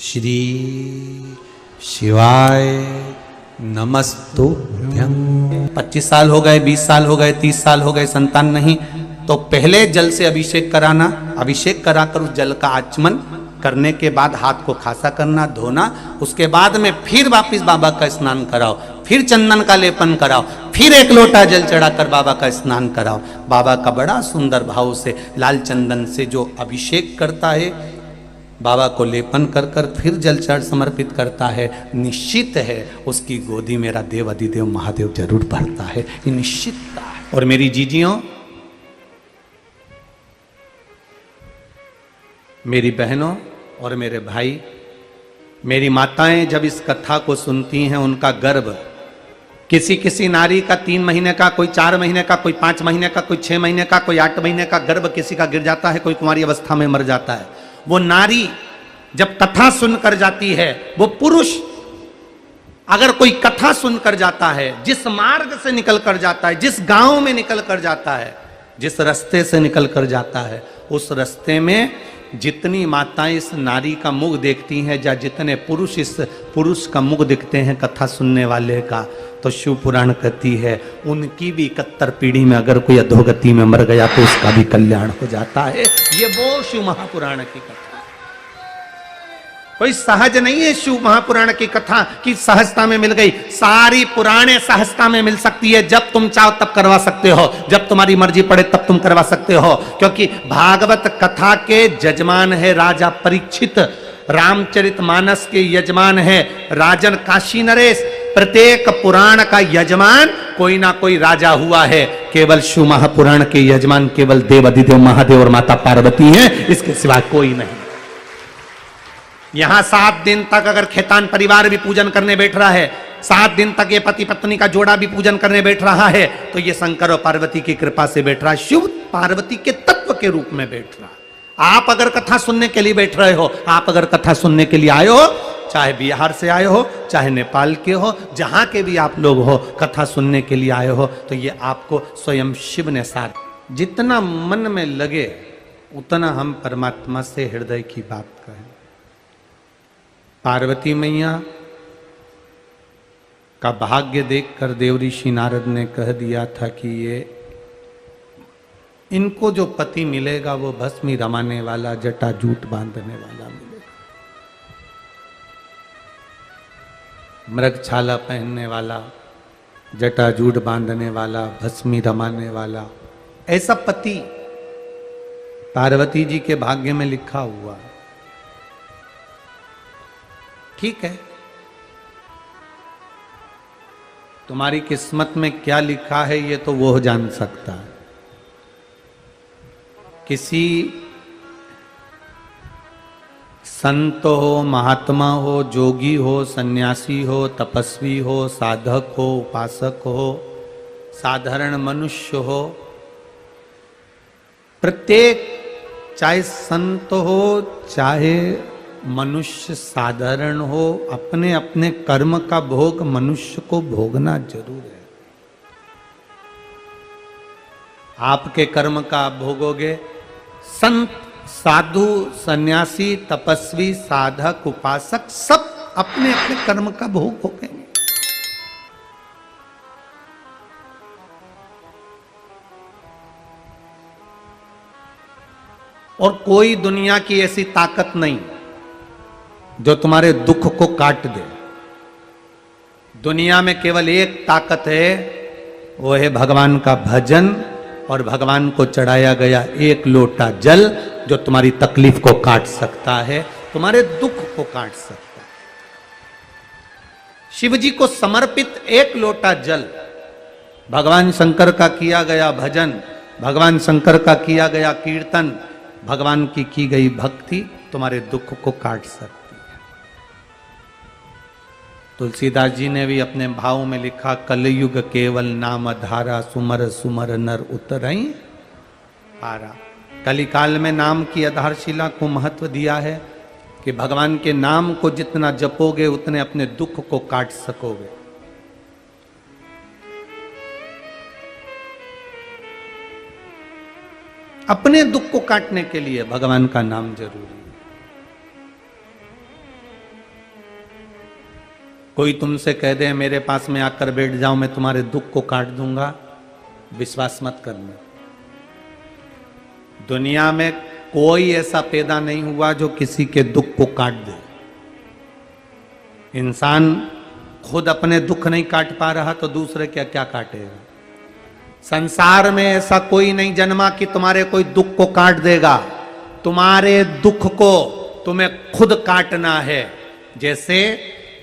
श्री शिवाय नमस्तुभ्यं। 25 साल हो गए, 20 साल हो गए, 30 साल हो गए, संतान नहीं, तो पहले जल से अभिषेक कराना। अभिषेक कराकर उस जल का आचमन करने के बाद हाथ को खासा करना, धोना। उसके बाद में फिर वापिस बाबा का स्नान कराओ, फिर चंदन का लेपन कराओ, फिर एक लोटा जल चढ़ाकर बाबा का स्नान कराओ। बाबा का बड़ा सुंदर भाव से लाल चंदन से जो अभिषेक करता है, बाबा को लेपन कर कर फिर जल चढ़ समर्पित करता है, निश्चित है उसकी गोदी मेरा देव अधिदेव महादेव जरूर भरता है, ये निश्चितता है। और मेरी जीजियों, मेरी बहनों और मेरे भाई, मेरी माताएं जब इस कथा को सुनती हैं, उनका गर्भ किसी किसी नारी का 3 महीने का, कोई 4 महीने का, कोई 5 महीने का, कोई 6 महीने का, कोई 8 महीने का गर्भ किसी का गिर जाता है, कोई कुंवारी अवस्था में मर जाता है। वो नारी जब कथा सुनकर जाती है, वो पुरुष अगर कोई कथा सुनकर जाता है, जिस मार्ग से निकल कर जाता है, जिस गांव में निकल कर जाता है, जिस रास्ते से निकल कर जाता है, उस रास्ते में जितनी माताएं इस नारी का मुख देखती हैं, या जितने पुरुष इस पुरुष का मुख देखते हैं कथा सुनने वाले का, तो शिव पुराण कहती है उनकी भी 71 पीढ़ी में अगर कोई अधोगति में मर गया तो उसका भी कल्याण हो जाता है। ये वो शिव महापुराण की कथा, कोई सहज नहीं है। शिव महापुराण की कथा की सहजता में मिल गई, सारी पुराणे सहजता में मिल सकती है। जब तुम चाहो तब करवा सकते हो, जब तुम्हारी मर्जी पड़े तब तुम करवा सकते हो, क्योंकि भागवत कथा के जजमान है राजा परीक्षित, रामचरितमानस के यजमान है राजन काशी नरेश। प्रत्येक पुराण का यजमान कोई ना कोई राजा हुआ है। केवल शिव महापुराण के यजमान केवल देव अधिदेव महादेव और माता पार्वती हैं, इसके सिवा कोई नहीं। यहां 7 दिन तक अगर खेतान परिवार भी पूजन करने बैठ रहा है, 7 दिन तक ये पति पत्नी का जोड़ा भी पूजन करने बैठ रहा है, तो ये शंकर और पार्वती की कृपा से बैठ रहा है, शिव पार्वती के तत्व के रूप में बैठ रहा है। आप अगर कथा सुनने के लिए बैठ रहे हो, आप अगर कथा सुनने के लिए आए हो, चाहे बिहार से आए हो, चाहे नेपाल के हो, जहां के भी आप लोग हो, कथा सुनने के लिए आए हो, तो ये आपको स्वयं शिव ने साथ, जितना मन में लगे उतना हम परमात्मा से हृदय की बात कहें। पार्वती मैया का भाग्य देखकर देव ऋषि नारद ने कह दिया था कि ये इनको जो पति मिलेगा वो भस्मी रमाने वाला, जटा जूट बांधने वाला मिलेगा, मृगछाला पहनने वाला, जटा जूट बांधने वाला, भस्मी रमाने वाला, ऐसा पति पार्वती जी के भाग्य में लिखा हुआ। ठीक है, तुम्हारी किस्मत में क्या लिखा है ये तो वो जान सकता है। किसी संत हो, महात्मा हो, जोगी हो, सन्यासी हो, तपस्वी हो, साधक हो, उपासक हो, साधारण मनुष्य हो, प्रत्येक, चाहे संत हो चाहे मनुष्य साधारण हो, अपने अपने कर्म का भोग मनुष्य को भोगना जरूर है। आपके कर्म का आप भोगोगे, संत, साधु, सन्यासी, तपस्वी, साधक, उपासक सब अपने अपने कर्म का भोग भोगेंगे। और कोई दुनिया की ऐसी ताकत नहीं जो तुम्हारे दुख को काट दे। दुनिया में केवल एक ताकत है, वो है भगवान का भजन और भगवान को चढ़ाया गया एक लोटा जल, जो तुम्हारी तकलीफ को काट सकता है, तुम्हारे दुख को काट सकता है। शिव जी को समर्पित एक लोटा जल, भगवान शंकर का किया गया भजन, भगवान शंकर का किया गया कीर्तन, भगवान की गई भक्ति तुम्हारे दुख को काट सकती है। तुलसीदास जी ने भी अपने भाव में लिखा, कलयुग केवल नाम धारा, सुमर सुमर नर उतरई पारा। कलिकाल में नाम की आधारशिला को महत्व दिया है कि भगवान के नाम को जितना जपोगे उतने अपने दुख को काट सकोगे। अपने दुख को काटने के लिए भगवान का नाम जरूरी है। कोई तुमसे कह दे मेरे पास में आकर बैठ जाओ, मैं तुम्हारे दुख को काट दूंगा, विश्वास मत करना। दुनिया में कोई ऐसा पैदा नहीं हुआ जो किसी के दुख को काट दे। इंसान खुद अपने दुख नहीं काट पा रहा तो दूसरे क्या क्या काटेगा। संसार में ऐसा कोई नहीं जन्मा कि तुम्हारे कोई दुख को काट देगा। तुम्हारे दुख को तुम्हें खुद काटना है। जैसे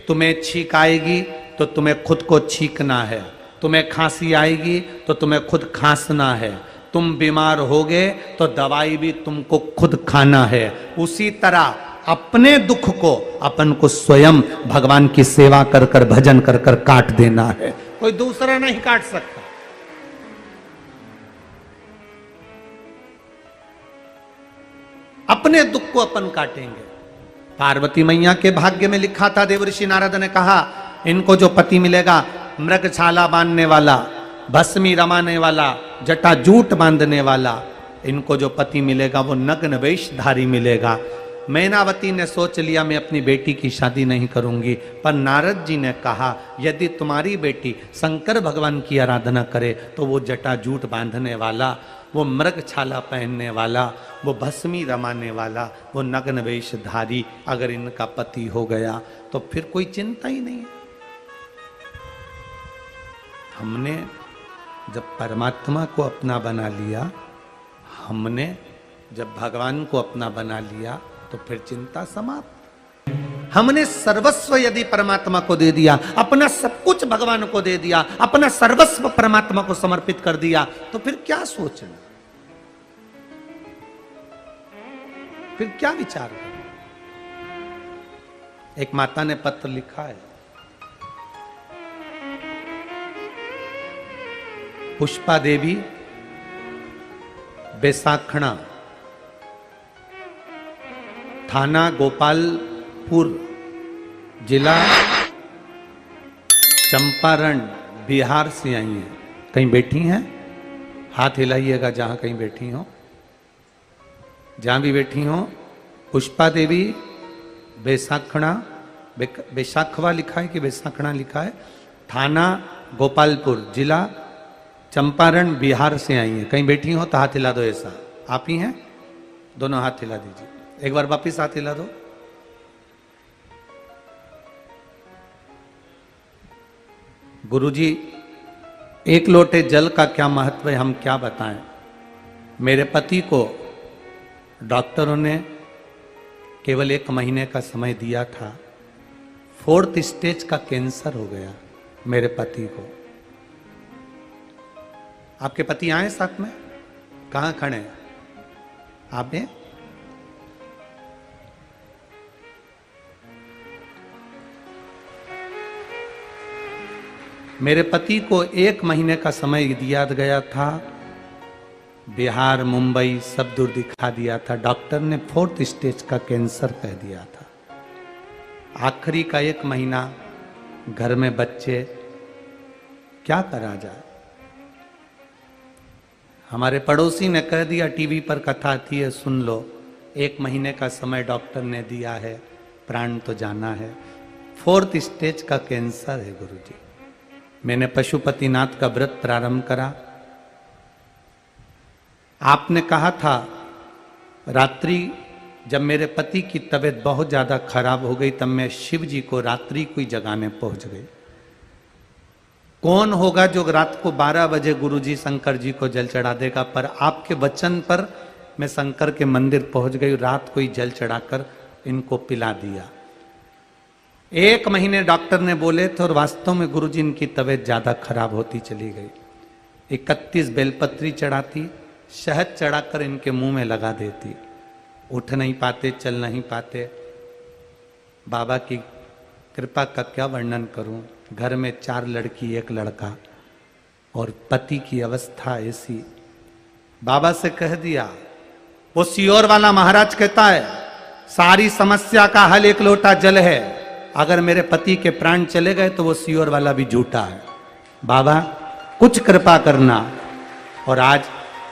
तुम्हें छींक आएगी तो तुम्हें खुद को छींकना है, तुम्हें खांसी आएगी तो तुम्हें खुद खांसना है, तुम बीमार होगे तो दवाई भी तुमको खुद खाना है। उसी तरह अपने दुख को अपन को स्वयं भगवान की सेवा कर कर भजन कर कर काट देना है, कोई दूसरा नहीं काट सकता। अपने दुख को अपन काटेंगे। पार्वती मैया के भाग्य में लिखा था, देवर्षि नारद ने कहा इनको जो पति मिलेगा मृगछाला बांधने वाला, भस्मी रमाने वाला, जटा जूट बांधने वाला, इनको जो पति मिलेगा वो नग्न वेशधारी मिलेगा। मैनावती ने सोच लिया मैं अपनी बेटी की शादी नहीं करूंगी, पर नारद जी ने कहा यदि तुम्हारी बेटी शंकर भगवान की आराधना करे तो वो जटा जूट बांधने वाला, वो मृग छाला पहनने वाला, वो भस्मी रमाने वाला, वो नग्न वेशधारी अगर इनका पति हो गया तो फिर कोई चिंता ही नहीं है। हमने जब परमात्मा को अपना बना लिया, हमने जब भगवान को अपना बना लिया तो फिर चिंता समाप्त। हमने सर्वस्व यदि परमात्मा को दे दिया, अपना सब कुछ भगवान को दे दिया, अपना सर्वस्व परमात्मा को समर्पित कर दिया, तो फिर क्या सोचना, फिर क्या विचार करना। एक माता ने पत्र लिखा है, पुष्पा देवी, बैसाखड़ा, थाना गोपालपुर, जिला चंपारण, बिहार से आई हैं। कहीं बैठी हैं? हाथ हिलाइएगा जहां कहीं बैठी हो, जहां भी बैठी हो। पुष्पा देवी, बैसाखड़ा, बैसाखवा लिखा है कि बैसाखड़ा लिखा है, थाना गोपालपुर, जिला चंपारण, बिहार से आई हैं। कहीं बैठी हो तो हाथ हिला दो। ऐसा आप ही हैं? दोनों हाथ हिला दीजिए। एक बार वापिस हाथ हिला दो। गुरुजी, एक लोटे जल का क्या महत्व है हम क्या बताएं। मेरे पति को डॉक्टरों ने केवल 1 महीने का समय दिया था। 4th स्टेज का कैंसर हो गया मेरे पति को। आपके पति आए साथ में? कहां खड़े हैं? आप हैं? मेरे पति को 1 महीने का समय दिया गया था। बिहार, मुंबई सब दूर दिखा दिया था। डॉक्टर ने 4th स्टेज का कैंसर कह दिया था। आखिरी का 1 महीना घर में बच्चे, क्या करा जाए। हमारे पड़ोसी ने कह दिया, टीवी पर कथा आती है सुन लो, 1 महीने का समय डॉक्टर ने दिया है, प्राण तो जाना है। 4th स्टेज का कैंसर है गुरुजी। मैंने पशुपतिनाथ का व्रत प्रारंभ करा। आपने कहा था रात्रि जब मेरे पति की तबीयत बहुत ज्यादा खराब हो गई, तब मैं शिव जी को रात्रि को ही जगाने पहुंच गई। कौन होगा जो रात को 12 बजे गुरुजी शंकर जी को जल चढ़ा देगा, पर आपके वचन पर मैं शंकर के मंदिर पहुंच गई, रात को ही जल चढ़ाकर इनको पिला दिया। 1 महीने डॉक्टर ने बोले थे और वास्तव में गुरुजी इनकी तबीयत ज्यादा खराब होती चली गई। 31 बेलपत्री चढ़ाती, शहद चढ़ाकर इनके मुंह में लगा देती। उठ नहीं पाते, चल नहीं पाते। बाबा की कृपा का क्या वर्णन करूं। घर में 4 लड़की 1 लड़का और पति की अवस्था ऐसी। बाबा से कह दिया, वो सियोर वाला महाराज कहता है सारी समस्या का हल 1 लोटा जल है। अगर मेरे पति के प्राण चले गए तो वो सियोर वाला भी झूठा है। बाबा कुछ कृपा करना। और आज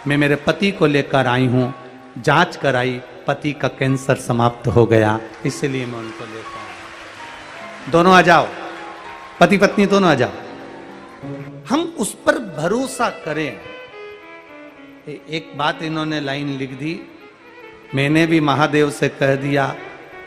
मैं मेरे पति को लेकर आई हूं, जांच कराई, पति का कैंसर समाप्त हो गया, इसलिए मैं उनको लेकर आया। दोनों आ जाओ, पति पत्नी दोनों आ जाओ, हम उस पर भरोसा करें। एक बात इन्होंने लाइन लिख दी, मैंने भी महादेव से कह दिया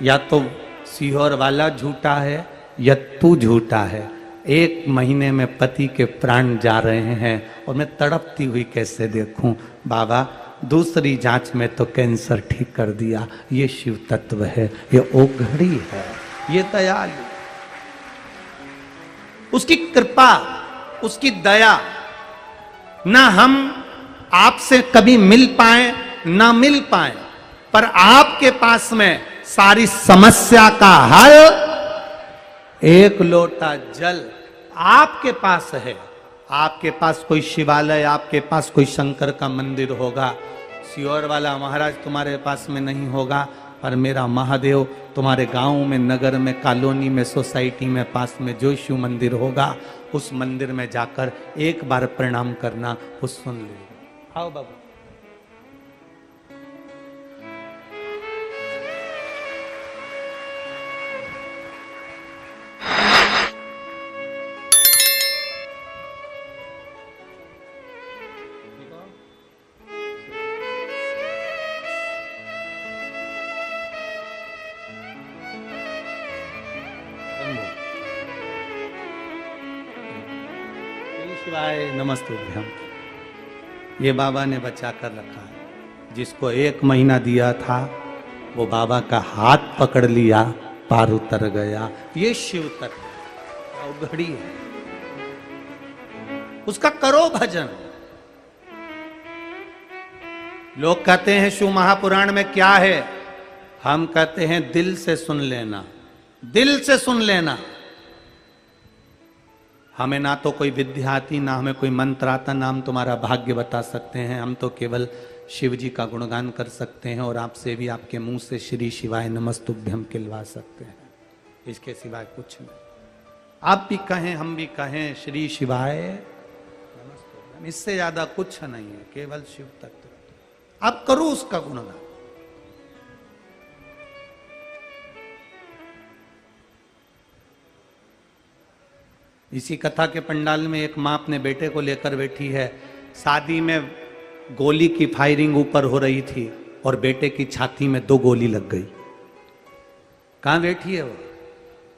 या तो सीहोर वाला झूठा है या तू झूठा है। 1 महीने में पति के प्राण जा रहे हैं और मैं तड़पती हुई कैसे देखूं। बाबा दूसरी जांच में तो कैंसर ठीक कर दिया। ये शिव तत्व है, ये ओघड़ी है, ये दयालु, उसकी कृपा, उसकी दया। ना हम आपसे कभी मिल पाए ना मिल पाए, पर आपके पास में सारी समस्या का हल, एक लोटा जल आपके पास है। आपके पास कोई शिवालय, आपके पास कोई शंकर का मंदिर होगा, सीहोर वाला महाराज तुम्हारे पास में नहीं होगा, पर मेरा महादेव तुम्हारे गांव में, नगर में, कॉलोनी में, सोसाइटी में, पास में जो शिव मंदिर होगा, उस मंदिर में जाकर एक बार प्रणाम करना, वो सुन लेगा। आओ बाबू। शिवाय नमस्तुभ्यम। ये बाबा ने बचा कर रखा है। जिसको 1 महीना दिया था वो बाबा का हाथ पकड़ लिया, पार उतर गया। ये शिव तत्व घड़ी है, उसका करो भजन। लोग कहते हैं शिव महापुराण में क्या है, हम कहते हैं दिल से सुन लेना, दिल से सुन लेना। हमें ना तो कोई विद्या आती, ना हमें कोई मंत्र आता, ना हम तुम्हारा भाग्य बता सकते हैं। हम तो केवल शिव जी का गुणगान कर सकते हैं और आपसे भी आपके मुंह से श्री शिवाय नमस्तुभ्यम कहलवा सकते हैं। इसके सिवाय कुछ नहीं। आप भी कहें, हम भी कहें श्री शिवाय नमस्तुभ्यम, इससे ज्यादा कुछ नहीं है, केवल शिव तत्व। आप करो उसका गुणगान। इसी कथा के पंडाल में एक माँ अपने बेटे को लेकर बैठी है। शादी में गोली की फायरिंग ऊपर हो रही थी और बेटे की छाती में 2 गोली लग गई। कहाँ बैठी है वो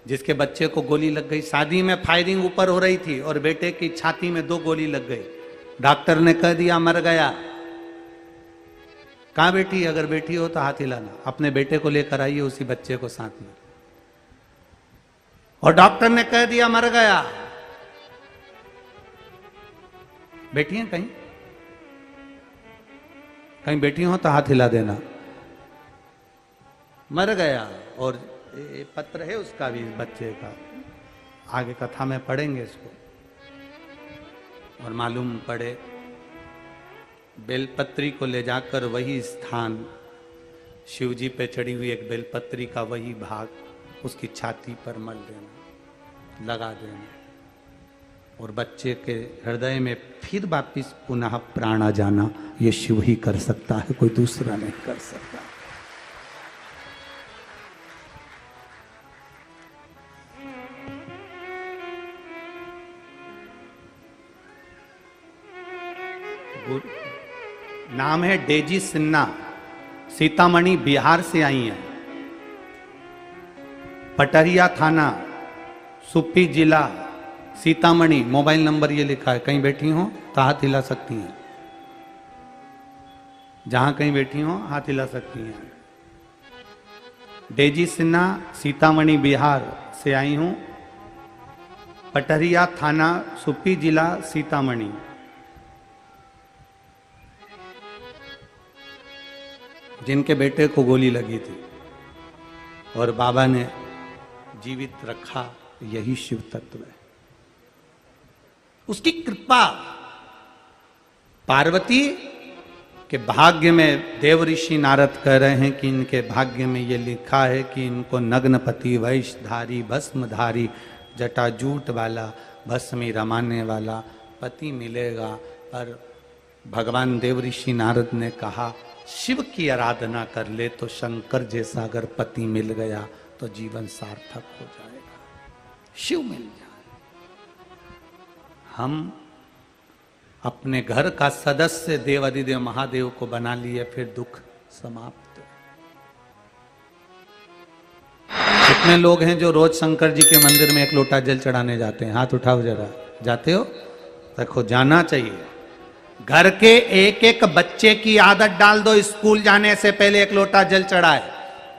जिसके बच्चे को गोली लग गई? शादी में फायरिंग ऊपर हो रही थी और बेटे की छाती में 2 गोली लग गई। डॉक्टर ने कह दिया मर गया। कहाँ बैठी? अगर बैठी हो तो हाथ हिलाना। अपने बेटे को लेकर आइए, उसी बच्चे को साथ में। और डॉक्टर ने कह दिया मर गया। बैठी हैं कहीं? कहीं बैठी हो तो हाथ हिला देना। मर गया। और ये पत्र है उसका भी, बच्चे का, आगे कथा में पढ़ेंगे इसको। और मालूम पड़े बेलपत्री को ले जाकर वही स्थान, शिव जी पे चढ़ी हुई एक बेलपत्री का वही भाग उसकी छाती पर मल देना, लगा देना, और बच्चे के हृदय में फिर वापिस पुनः प्राण आ जाना। ये शिव ही कर सकता है, कोई दूसरा नहीं कर सकता। नाम है डेजी सिन्हा, सीतामढ़ी बिहार से आई हैं। पटरिया थाना, सुप्पी जिला, सीतामढ़ी। मोबाइल नंबर ये लिखा है। कहीं बैठी हो तो हाथ हिला सकती हैं। जहां कहीं बैठी हो हाथ हिला सकती हैं। डेजी सिन्हा, सीतामढ़ी बिहार से आई हूं। पटरिया थाना, सुप्पी जिला, सीतामढ़ी। जिनके बेटे को गोली लगी थी और बाबा ने जीवित रखा, यही शिव तत्व है। उसकी कृपा। पार्वती के भाग्य में देव ऋषि नारद कह रहे हैं कि इनके भाग्य में ये लिखा है कि इनको नग्नपति, वैशधारी, भस्मधारी, जटाजूट वाला, भस्मी रमाने वाला पति मिलेगा। पर भगवान देव ऋषि नारद ने कहा शिव की आराधना कर ले तो शंकर जैसा अगर पति मिल गया तो जीवन सार्थक हो जाएगा। शिव मिल जाए। हम अपने घर का सदस्य देवाधिदेव महादेव को बना लिए, फिर दुख समाप्त। कितने लोग हैं जो रोज शंकर जी के मंदिर में एक लोटा जल चढ़ाने जाते हैं? हाथ उठाओ जरा, जाते हो? देखो, जाना चाहिए। घर के एक एक बच्चे की आदत डाल दो, स्कूल जाने से पहले एक लोटा जल चढ़ाए।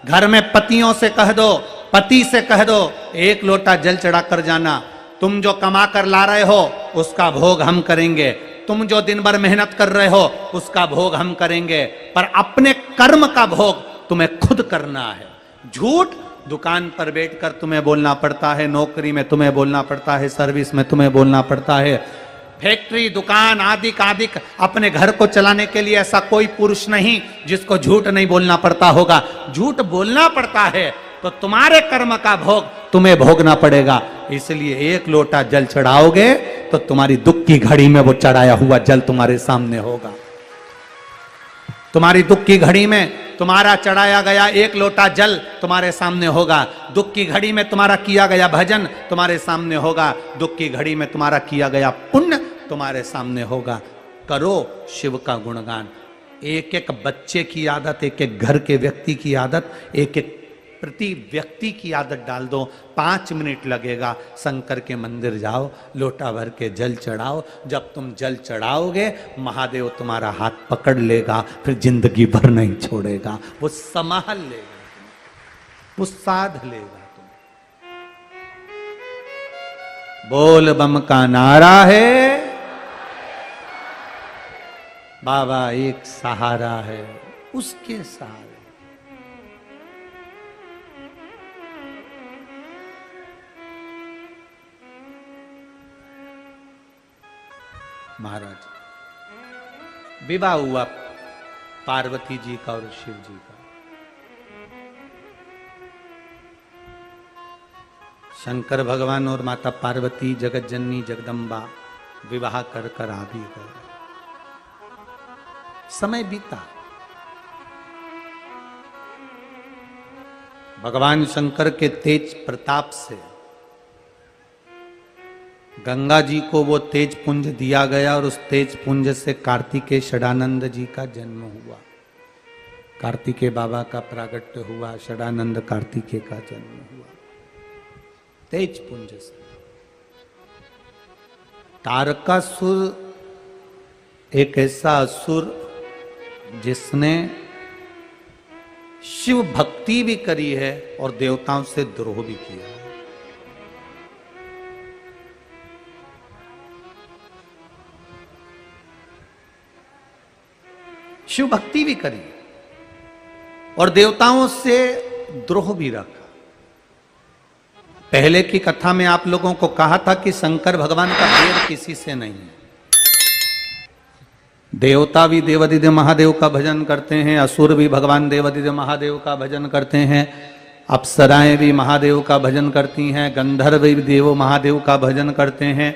घर में पतियों से कह दो, पति से कह दो, एक लोटा जल चढ़ा कर जाना। तुम जो कमा कर ला रहे हो उसका भोग हम करेंगे, तुम जो दिन भर मेहनत कर रहे हो उसका भोग हम करेंगे, पर अपने कर्म का भोग तुम्हें खुद करना है। झूठ दुकान पर बैठकर तुम्हें बोलना पड़ता है, नौकरी में तुम्हें बोलना पड़ता है, सर्विस में तुम्हें बोलना पड़ता है, फैक्ट्री, दुकान आदि आदि अपने घर को चलाने के लिए ऐसा कोई पुरुष नहीं जिसको झूठ नहीं बोलना पड़ता होगा। झूठ बोलना पड़ता है तो तुम्हारे कर्म का भोग तुम्हें भोगना पड़ेगा। इसलिए एक लोटा जल चढ़ाओगे तो तुम्हारी दुख की घड़ी में वो चढ़ाया हुआ जल तुम्हारे सामने होगा। तुम्हारी दुख की घड़ी में तुम्हारा चढ़ाया गया एक लोटा जल तुम्हारे सामने होगा। दुख की घड़ी में तुम्हारा किया गया भजन तुम्हारे सामने होगा। दुख की घड़ी में तुम्हारा किया गया पुण्य तुम्हारे सामने होगा। करो शिव का गुणगान। एक एक बच्चे की आदत, एक एक घर के व्यक्ति की आदत, एक एक प्रति व्यक्ति की आदत डाल दो। 5 मिनट लगेगा, शंकर के मंदिर जाओ, लोटा भर के जल चढ़ाओ। जब तुम जल चढ़ाओगे महादेव तुम्हारा हाथ पकड़ लेगा, फिर जिंदगी भर नहीं छोड़ेगा। वो संभाल लेगा, वो साध लेगा। बोल बम का नारा है, बाबा एक सहारा है, उसके सहारे। महाराज, विवाह हुआ पार्वती जी का और शिव जी का। शंकर भगवान और माता पार्वती जगत जननी जगदम्बा विवाह कर कर आ भी गए। समय बीता, भगवान शंकर के तेज प्रताप से गंगा जी को वो तेज पुंज दिया गया और उस तेज पुंज से कार्तिकेय षडानंद जी का जन्म हुआ। कार्तिकेय बाबा का प्रागट्य हुआ, षडानंद कार्तिकेय का जन्म हुआ तेज पुंज से। तारकासुर एक ऐसा असुर जिसने शिव भक्ति भी करी है और देवताओं से द्रोह भी किया है। शिव भक्ति भी करी और देवताओं से द्रोह भी रखा। पहले की कथा में आप लोगों को कहा था कि शंकर भगवान का बैर किसी से नहीं है। देवता भी देवाधिदेव महादेव का भजन करते हैं, असुर भी भगवान देवाधिदेव महादेव का भजन करते हैं, अप्सराएं भी महादेव का भजन करती हैं, गंधर्व भी देव महादेव का भजन करते हैं।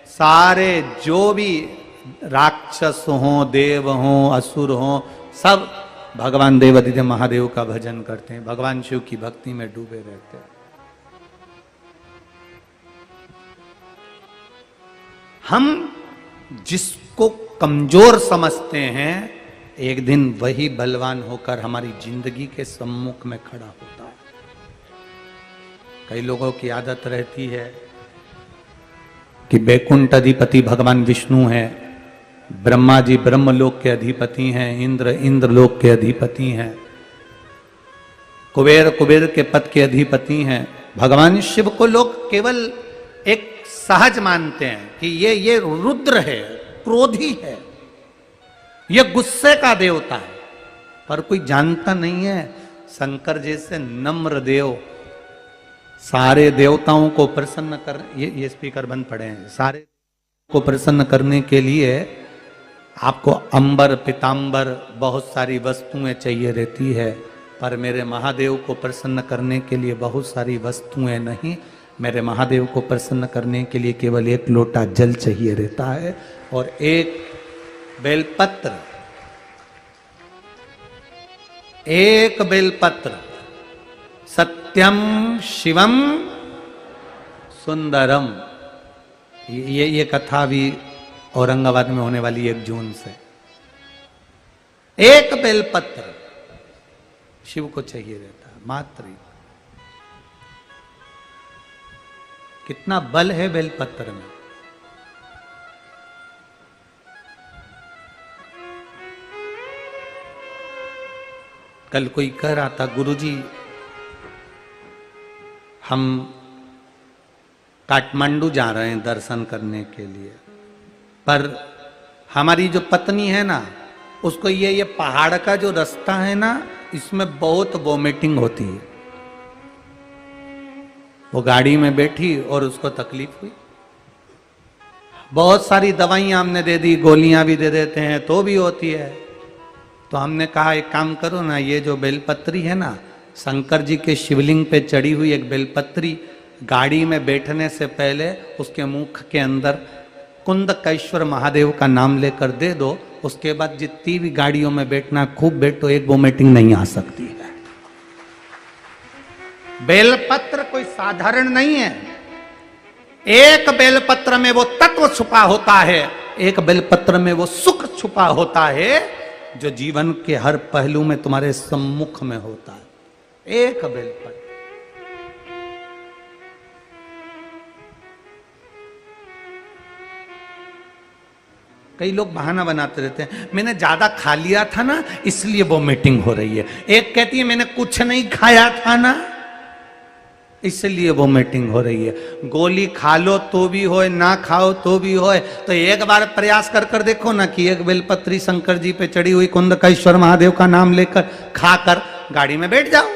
सारे जो भी राक्षस हो, देव हो, असुर हो, सब भगवान देवाधिदेव महादेव का भजन करते हैं, भगवान शिव की भक्ति में डूबे रहते हैं। हम जिसको कमजोर समझते हैं, एक दिन वही बलवान होकर हमारी जिंदगी के सम्मुख में खड़ा होता है। कई लोगों की आदत रहती है कि बैकुंठ अधिपति भगवान विष्णु हैं, ब्रह्मा जी ब्रह्मलोक के अधिपति हैं, इंद्र इंद्रलोक के अधिपति हैं, कुबेर कुबेर के पद के अधिपति हैं। भगवान शिव को लोग केवल एक सहज मानते हैं कि ये रुद्र है, क्रोधी है, ये गुस्से का देवता है, पर कोई जानता नहीं है शंकर जैसे नम्र देव सारे देवताओं को प्रसन्न कर, ये स्पीकर बंद पड़े हैं, सारे को प्रसन्न करने के लिए आपको अंबर पीतांबर बहुत सारी वस्तुएं चाहिए रहती है, पर मेरे महादेव को प्रसन्न करने के लिए बहुत सारी वस्तुएं नहीं, मेरे महादेव को प्रसन्न करने के लिए केवल एक लोटा जल चाहिए रहता है और एक बेलपत्र, एक बेलपत्र। सत्यम शिवम सुंदरम, ये कथा भी औरंगाबाद में होने वाली 1 जून से। एक बेलपत्र शिव को चाहिए रहता है, मात्र एक। कितना बल है बेलपत्र में। कल कोई कह रहा था, गुरुजी हम काठमांडू जा रहे हैं दर्शन करने के लिए, पर हमारी जो पत्नी है ना, उसको ये पहाड़ का जो रास्ता है ना, इसमें बहुत वोमिटिंग होती है। वो गाड़ी में बैठी और उसको तकलीफ हुई। बहुत सारी दवाइयां हमने दे दी, गोलियां भी दे देते हैं तो भी होती है। तो हमने कहा एक काम करो ना, ये जो बेलपत्री है ना, शंकर जी के शिवलिंग पे चढ़ी हुई एक बेलपत्री, गाड़ी में बैठने से पहले उसके मुख के अंदर कुंदकेश्वर महादेव का नाम लेकर दे दो। उसके बाद जितनी भी गाड़ियों में बैठना खूब बैठो, एक वोमिटिंग नहीं आ सकती है। बेलपत्र कोई साधारण नहीं है। एक बेलपत्र में वो तत्व छुपा होता है, एक बेलपत्र में वो सुख छुपा होता है जो जीवन के हर पहलू में तुम्हारे सम्मुख में होता है। एक बेलपत्र। कई लोग बहाना बनाते रहते हैं, मैंने ज्यादा खा लिया था ना इसलिए वोमिटिंग हो रही है। एक कहती है मैंने कुछ नहीं खाया था ना इसलिए वोमिटिंग हो रही है। गोली खा लो तो भी होए, ना खाओ तो भी होए। तो एक बार प्रयास कर कर देखो ना कि एक बेलपत्री शंकर जी पे चढ़ी हुई कुंदकेश्वर महादेव का नाम लेकर खाकर गाड़ी में बैठ जाओ।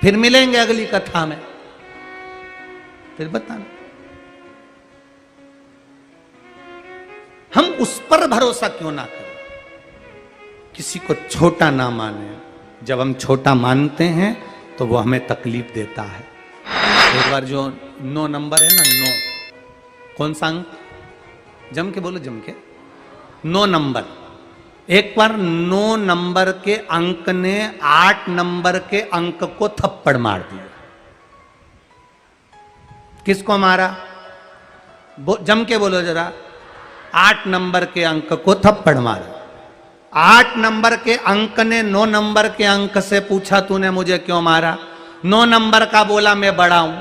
फिर मिलेंगे अगली कथा में, फिर बताना। हम उस पर भरोसा क्यों ना करें, किसी को छोटा ना माने। जब हम छोटा मानते हैं तो वो हमें तकलीफ देता है। एक बार जो 9 नंबर है ना, 9 कौन सा अंक, जम के बोलो, जम के 9 नंबर। एक बार 9 नंबर के अंक ने 8 नंबर के अंक को थप्पड़ मार दिया। किसको मारा, जम के बोलो जरा। 8 नंबर के अंक को थप्पड़ मारा। 8 नंबर के अंक ने 9 नंबर के अंक से पूछा तूने मुझे क्यों मारा। 9 नंबर का बोला मैं बड़ा हूं,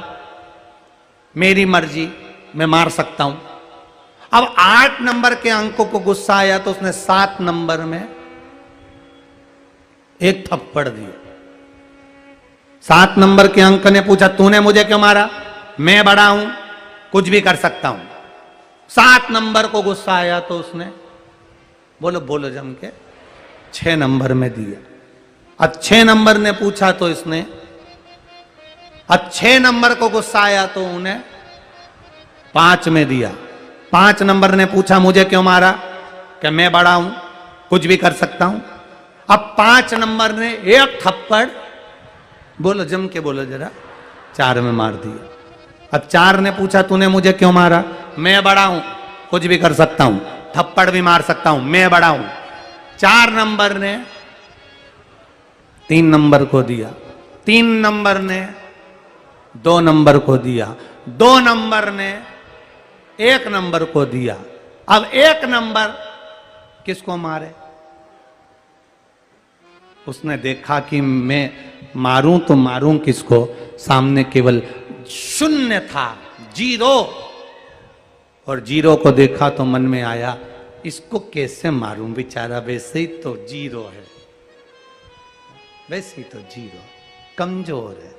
मेरी मर्जी, मैं मार सकता हूं। अब 8 नंबर के अंक को गुस्सा आया तो उसने 7 नंबर में एक थप्पड़ दिया। 7 नंबर के अंक ने पूछा तूने मुझे क्यों मारा, मैं बड़ा हूं, कुछ भी कर सकता हूं। 7 नंबर को गुस्सा आया तो उसने बोलो बोलो जम के 6 नंबर में दिया। अब 6 नंबर ने पूछा तो इसने, अब 6 नंबर को गुस्सा आया तो उन्हें 5 में दिया। 5 नंबर ने पूछा मुझे क्यों मारा, कि मैं बड़ा हूं, कुछ भी कर सकता हूं। अब 5 नंबर ने एक थप्पड़, बोलो जम के बोलो जरा, 4 में मार दिया। अब 4 ने पूछा तूने मुझे क्यों मारा, मैं बड़ा हूं, कुछ भी कर सकता हूं, थप्पड़ भी मार सकता हूं, मैं बड़ा हूं। 4 नंबर ने 3 नंबर को दिया। 3 नंबर ने 2 नंबर को दिया। 2 नंबर ने 1 नंबर को दिया। अब 1 नंबर किसको मारे, उसने देखा कि मैं मारूं तो मारूं किसको, सामने केवल 0 था, 0। और 0 को देखा तो मन में आया इसको कैसे मारूं, बेचारा वैसे ही तो 0 है, वैसे ही तो 0 कमजोर है।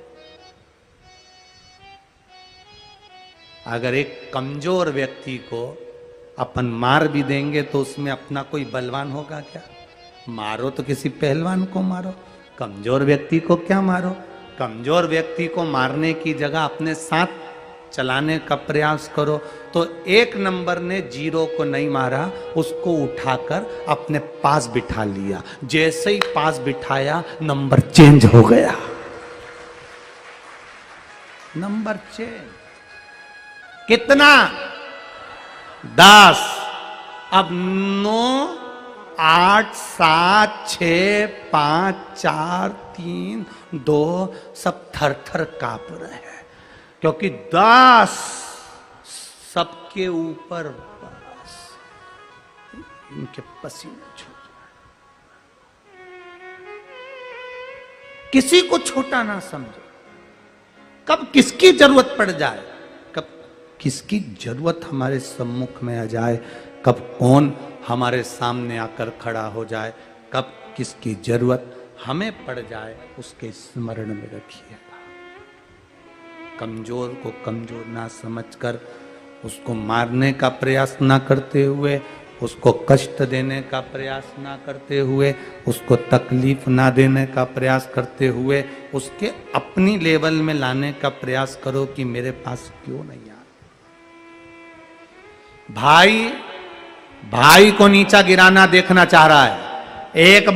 अगर एक कमजोर व्यक्ति को अपन मार भी देंगे तो उसमें अपना कोई बलवान होगा क्या। मारो तो किसी पहलवान को मारो, कमजोर व्यक्ति को क्या मारो। कमजोर व्यक्ति को मारने की जगह अपने साथ चलाने का प्रयास करो। तो 1 नंबर ने 0 को नहीं मारा, उसको उठाकर अपने पास बिठा लिया। जैसे ही पास बिठाया नंबर चेंज हो गया, नंबर चेंज। कितना, 10। अब 9, 8, 7, 6, 5, 4, 3, 2 सब थर थर कांप रहे हैं। क्योंकि दास सबके ऊपर बस इनके पसीने छूट जाए। किसी को छोटा ना समझो। कब किसकी जरूरत पड़ जाए, कब किसकी जरूरत हमारे सम्मुख में आ जाए, कब कौन हमारे सामने आकर खड़ा हो जाए, कब किसकी जरूरत हमें पड़ जाए, उसके स्मरण में रखिएगा। कमजोर को कमजोर ना समझकर, उसको मारने का प्रयास ना करते हुए, उसको कष्ट देने का प्रयास ना करते हुए, उसको तकलीफ ना देने का प्रयास करते हुए, उसके अपनी लेवल में लाने का प्रयास करो कि मेरे पास क्यों नहीं आ। भाई को नीचा गिराना देखना चाह रहा है। एक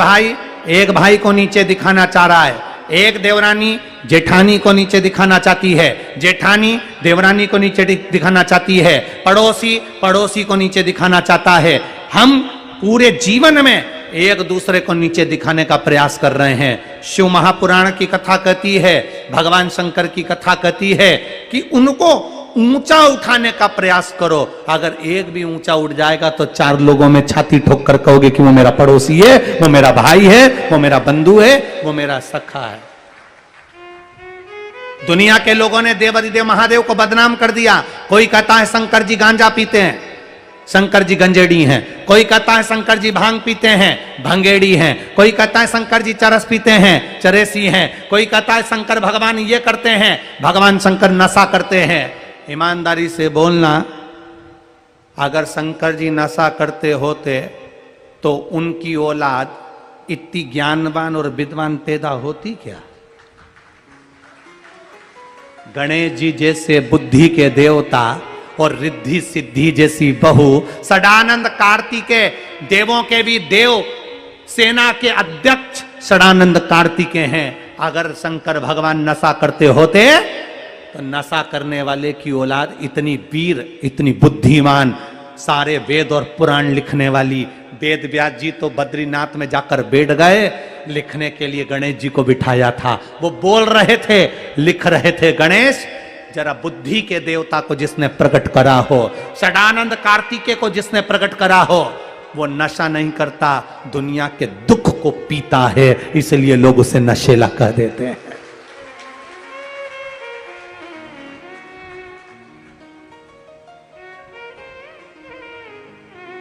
भाई को नीचे दिखाना चाह रहा है। एक देवरानी जेठानी को नीचे दिखाना चाहती है, जेठानी देवरानी को नीचे दिखाना चाहती है, पड़ोसी को नीचे दिखाना चाहता है। हम पूरे जीवन में एक दूसरे को नीचे दिखाने का प्रयास कर रहे हैं। शिव महापुराण की कथा कहती है, भगवान शंकर की कथा कहती है कि उनको ऊंचा उठाने का प्रयास करो। अगर एक भी ऊंचा उठ जाएगा तो 4 लोगों में छाती ठोक कर कहोगे कि वो मेरा पड़ोसी है, वो मेरा भाई है, वो मेरा बंधु है, वो मेरा सखा है। दुनिया के लोगों ने देवाधिदेव महादेव को बदनाम कर दिया। कोई कहता है शंकर जी गांजा पीते हैं, शंकर जी गंजेड़ी हैं। कोई कहता है शंकर जी भांग पीते हैं, भंगेड़ी हैं। कोई कहता है शंकर जी चरस पीते हैं, चरेसी हैं। कोई कहता है शंकर भगवान ये करते हैं, भगवान शंकर नशा करते हैं। ईमानदारी से बोलना, अगर शंकर जी नशा करते होते तो उनकी औलाद इतनी ज्ञानवान और विद्वान पैदा होती क्या? गणेश जी जैसे बुद्धि के देवता और रिद्धि सिद्धि जैसी बहू, सदानंद कार्तिकेय देवों के भी देव, सेना के अध्यक्ष सदानंद कार्तिकेय हैं। अगर शंकर भगवान नशा करते होते तो नशा करने वाले की औलाद इतनी वीर, इतनी बुद्धिमान, सारे वेद और पुराण लिखने वाली। वेद व्यास जी तो बद्रीनाथ में जाकर बैठ गए, लिखने के लिए गणेश जी को बिठाया था। वो बोल रहे थे, लिख रहे थे। गणेश, जरा बुद्धि के देवता को जिसने प्रकट करा हो, सदानंद कार्तिकेय को जिसने प्रकट करा हो, वो नशा नहीं करता, दुनिया के दुख को पीता है, इसलिए लोग उसे नशेला कह देते हैं।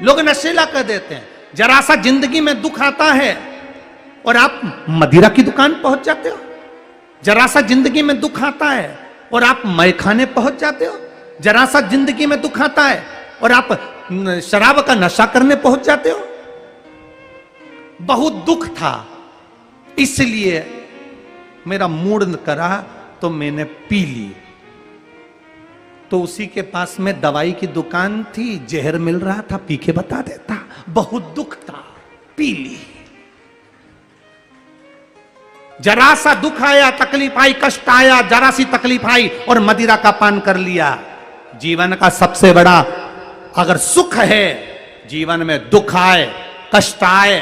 लोग नशेला कर देते हैं। जरा सा जिंदगी में दुख आता है और आप मदिरा की दुकान पहुंच जाते हो। जरा सा जिंदगी में दुख आता है और आप मैखाने पहुंच जाते हो। जरा सा जिंदगी में दुख आता है और आप शराब का नशा करने पहुंच जाते हो। बहुत दुख था, इसलिए मेरा मूड करा तो मैंने पी ली। तो उसी के पास में दवाई की दुकान थी, जहर मिल रहा था, पी के बता देता। बहुत दुख था, पी ली। जरा सा दुख आया, तकलीफ आई, कष्ट आया, जरा सी तकलीफ आई और मदिरा का पान कर लिया। जीवन का सबसे बड़ा अगर सुख है, जीवन में दुख आए, कष्ट आए,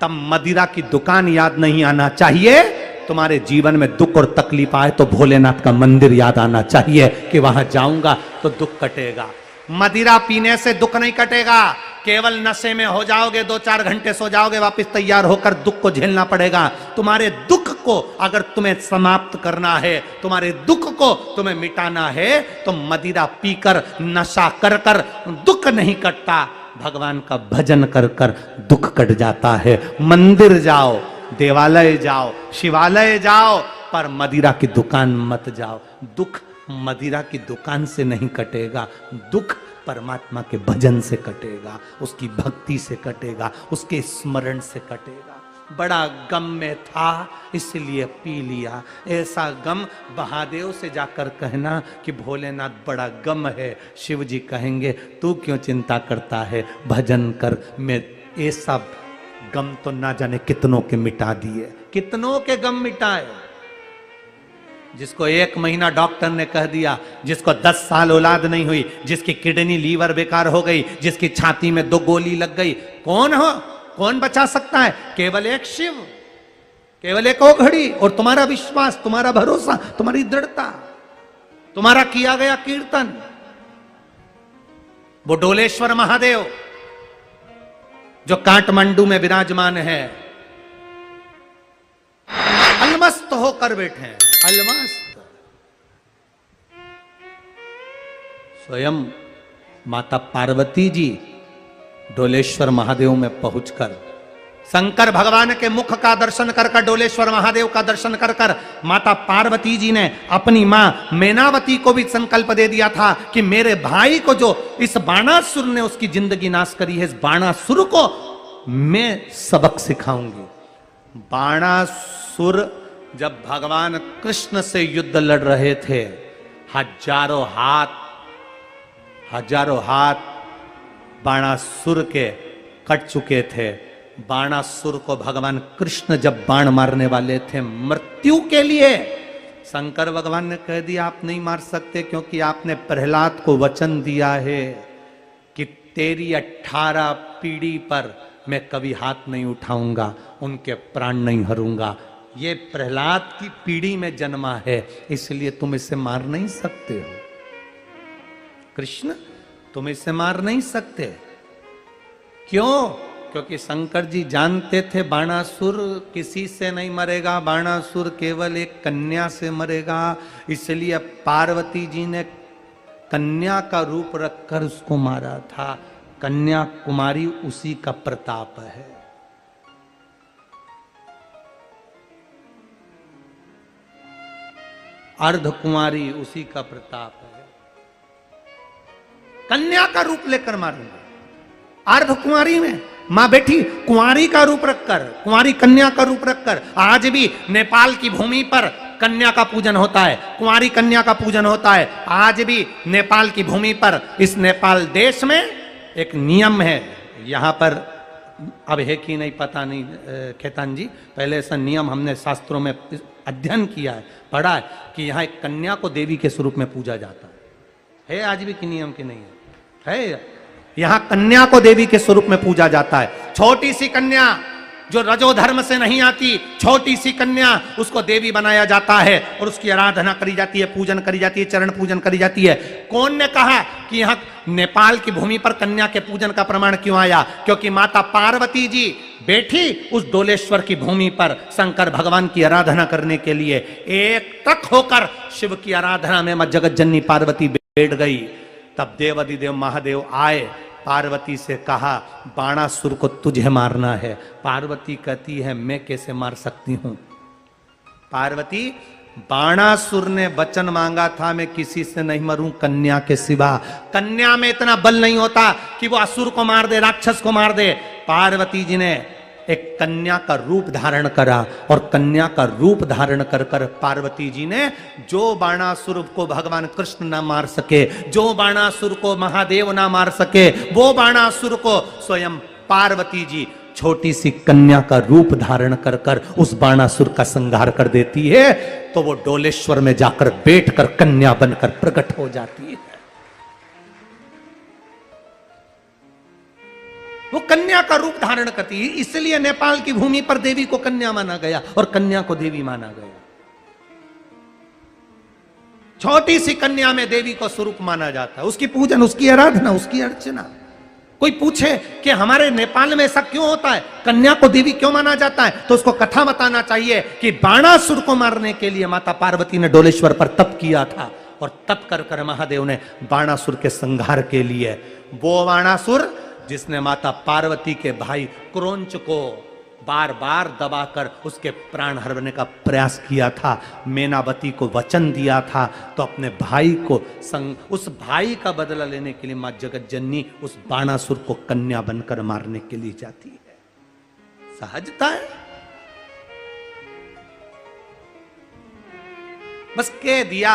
तब मदिरा की दुकान याद नहीं आना चाहिए। तुम्हारे जीवन में दुख और तकलीफ आए तो भोलेनाथ का मंदिर याद आना चाहिए कि वहां जाऊंगा तो दुख कटेगा। मदिरा पीने से दुख नहीं कटेगा। केवल नशे में हो जाओगे, 2-4 घंटे सो जाओगे, वापस तैयार होकर दुख को झेलना पड़ेगा। तुम्हारे दुख को अगर तुम्हें समाप्त करना है, तुम्हारे दुख को तुम्हें मिटाना है, तो मदिरा पीकर, नशा कर कर दुख नहीं कटता। भगवान का भजन कर कर दुख कट जाता है। मंदिर जाओ, देवालय जाओ, शिवालय जाओ, पर मदिरा की दुकान मत जाओ। दुख मदिरा की दुकान से नहीं कटेगा, दुख परमात्मा के भजन से कटेगा, उसकी भक्ति से कटेगा, उसके स्मरण से कटेगा। बड़ा गम में था इसलिए पी लिया। ऐसा गम महादेव से जाकर कहना कि भोलेनाथ बड़ा गम है। शिव जी कहेंगे तू क्यों चिंता करता है, भजन कर। मैं ऐसा गम तो ना जाने कितनों के मिटा दिए, कितनों के गम मिटाए। जिसको 1 महीना डॉक्टर ने कह दिया, जिसको 10 साल औलाद नहीं हुई, जिसकी किडनी लीवर बेकार हो गई, जिसकी छाती में 2 गोली लग गई, कौन बचा सकता है? केवल एक शिव, केवल एक ओघड़ी और तुम्हारा विश्वास, तुम्हारा भरोसा, तुम्हारी दृढ़ता। तुम्हारा किया गया कीर्तन, वो डोलेश्वर महादेव जो काठमांडू में विराजमान है, अलमस्त होकर बैठे हैं, अलमस्त। स्वयं माता पार्वती जी डोलेश्वर महादेव में पहुंचकर शंकर भगवान के मुख का दर्शन कर कर, डोलेश्वर महादेव का दर्शन कर कर माता पार्वती जी ने अपनी मां मैनावती को भी संकल्प दे दिया था कि मेरे भाई को जो इस बाणासुर ने उसकी जिंदगी नाश करी है, इस बाणासुर को मैं सबक सिखाऊंगी। बाणासुर जब भगवान कृष्ण से युद्ध लड़ रहे थे, हजारों हाथ बाणासुर के कट चुके थे। बाणासुर को भगवान कृष्ण जब बाण मारने वाले थे मृत्यु के लिए, शंकर भगवान ने कह दिया आप नहीं मार सकते, क्योंकि आपने प्रहलाद को वचन दिया है कि तेरी 18 पीढ़ी पर मैं कभी हाथ नहीं उठाऊंगा, उनके प्राण नहीं हरूंगा। ये प्रहलाद की पीढ़ी में जन्मा है, इसलिए तुम इसे मार नहीं सकते हो। कृष्ण तुम इसे मार नहीं सकते। क्यों? क्योंकि शंकर जी जानते थे बाणासुर किसी से नहीं मरेगा, बाणासुर केवल एक कन्या से मरेगा। इसलिए पार्वती जी ने कन्या का रूप रखकर उसको मारा था। कन्या कुमारी उसी का प्रताप है। अर्ध कुमारी उसी का प्रताप है। कन्या का रूप लेकर मारूंगा। अर्ध कुमारी में मां बेटी कुंवारी का रूप रखकर, कुंवारी कन्या का रूप रखकर, आज भी नेपाल की भूमि पर कन्या का पूजन होता है, कुंवारी कन्या का पूजन होता है। आज भी नेपाल की भूमि पर, इस नेपाल देश में एक नियम है, यहां पर अब है कि नहीं पता नहीं खेतान जी, पहले ऐसा नियम हमने शास्त्रों में अध्ययन किया है, पढ़ा है कि यहाँ एक कन्या को देवी के स्वरूप में पूजा जाता है आज भी कि नियम की नहीं है? यहाँ कन्या को देवी के स्वरूप में पूजा जाता है। छोटी सी कन्या जो रजो धर्म से नहीं आती, छोटी सी कन्या, उसको देवी बनाया जाता है और उसकी आराधना करी जाती है, पूजन करी जाती है, चरण पूजन करी जाती है। कौन ने कहा कि यहाँ नेपाल की भूमि पर कन्या के पूजन का प्रमाण क्यों आया? क्योंकि माता पार्वती जी बैठी उस डोलेश्वर की भूमि पर शंकर भगवान की आराधना करने के लिए, एक तक होकर शिव की आराधना में मां जगत जननी पार्वती बैठ गई। तब देवाधिदेव महादेव आए, पार्वती से कहा बाणासुर को तुझे मारना है। पार्वती कहती है मैं कैसे मार सकती हूं? पार्वती, बाणासुर ने वचन मांगा था मैं किसी से नहीं मरूं कन्या के सिवा। कन्या में इतना बल नहीं होता कि वो असुर को मार दे, राक्षस को मार दे। पार्वती जी ने एक कन्या का रूप धारण करा और कन्या का रूप धारण कर कर पार्वती जी ने जो बाणासुर को भगवान कृष्ण ना मार सके, जो बाणासुर को महादेव ना मार सके, वो बाणासुर को स्वयं पार्वती जी छोटी सी कन्या का रूप धारण कर कर उस बाणासुर का संहार कर देती है। तो वो डोलेश्वर में जाकर बैठकर कन्या बनकर प्रकट हो जाती है। वो कन्या का रूप धारण करती है, इसलिए नेपाल की भूमि पर देवी को कन्या माना गया और कन्या को देवी माना गया। छोटी सी कन्या में देवी को स्वरूप माना जाता है, उसकी पूजन, उसकी आराधना, उसकी अर्चना। कोई पूछे कि हमारे नेपाल में ऐसा क्यों होता है, कन्या को देवी क्यों माना जाता है, तो उसको कथा बताना चाहिए कि बाणासुर को मारने के लिए माता पार्वती ने डोलेश्वर पर तप किया था और तप कर कर महादेव ने बाणासुर के संहार के लिए, वो बाणासुर जिसने माता पार्वती के भाई क्रोंच को बार बार दबाकर उसके प्राण हरने का प्रयास किया था, मैनावती को वचन दिया था, तो अपने भाई को उस भाई का बदला लेने के लिए मां जगत जननी उस बाणासुर को कन्या बनकर मारने के लिए जाती है। सहजता है, बस कह दिया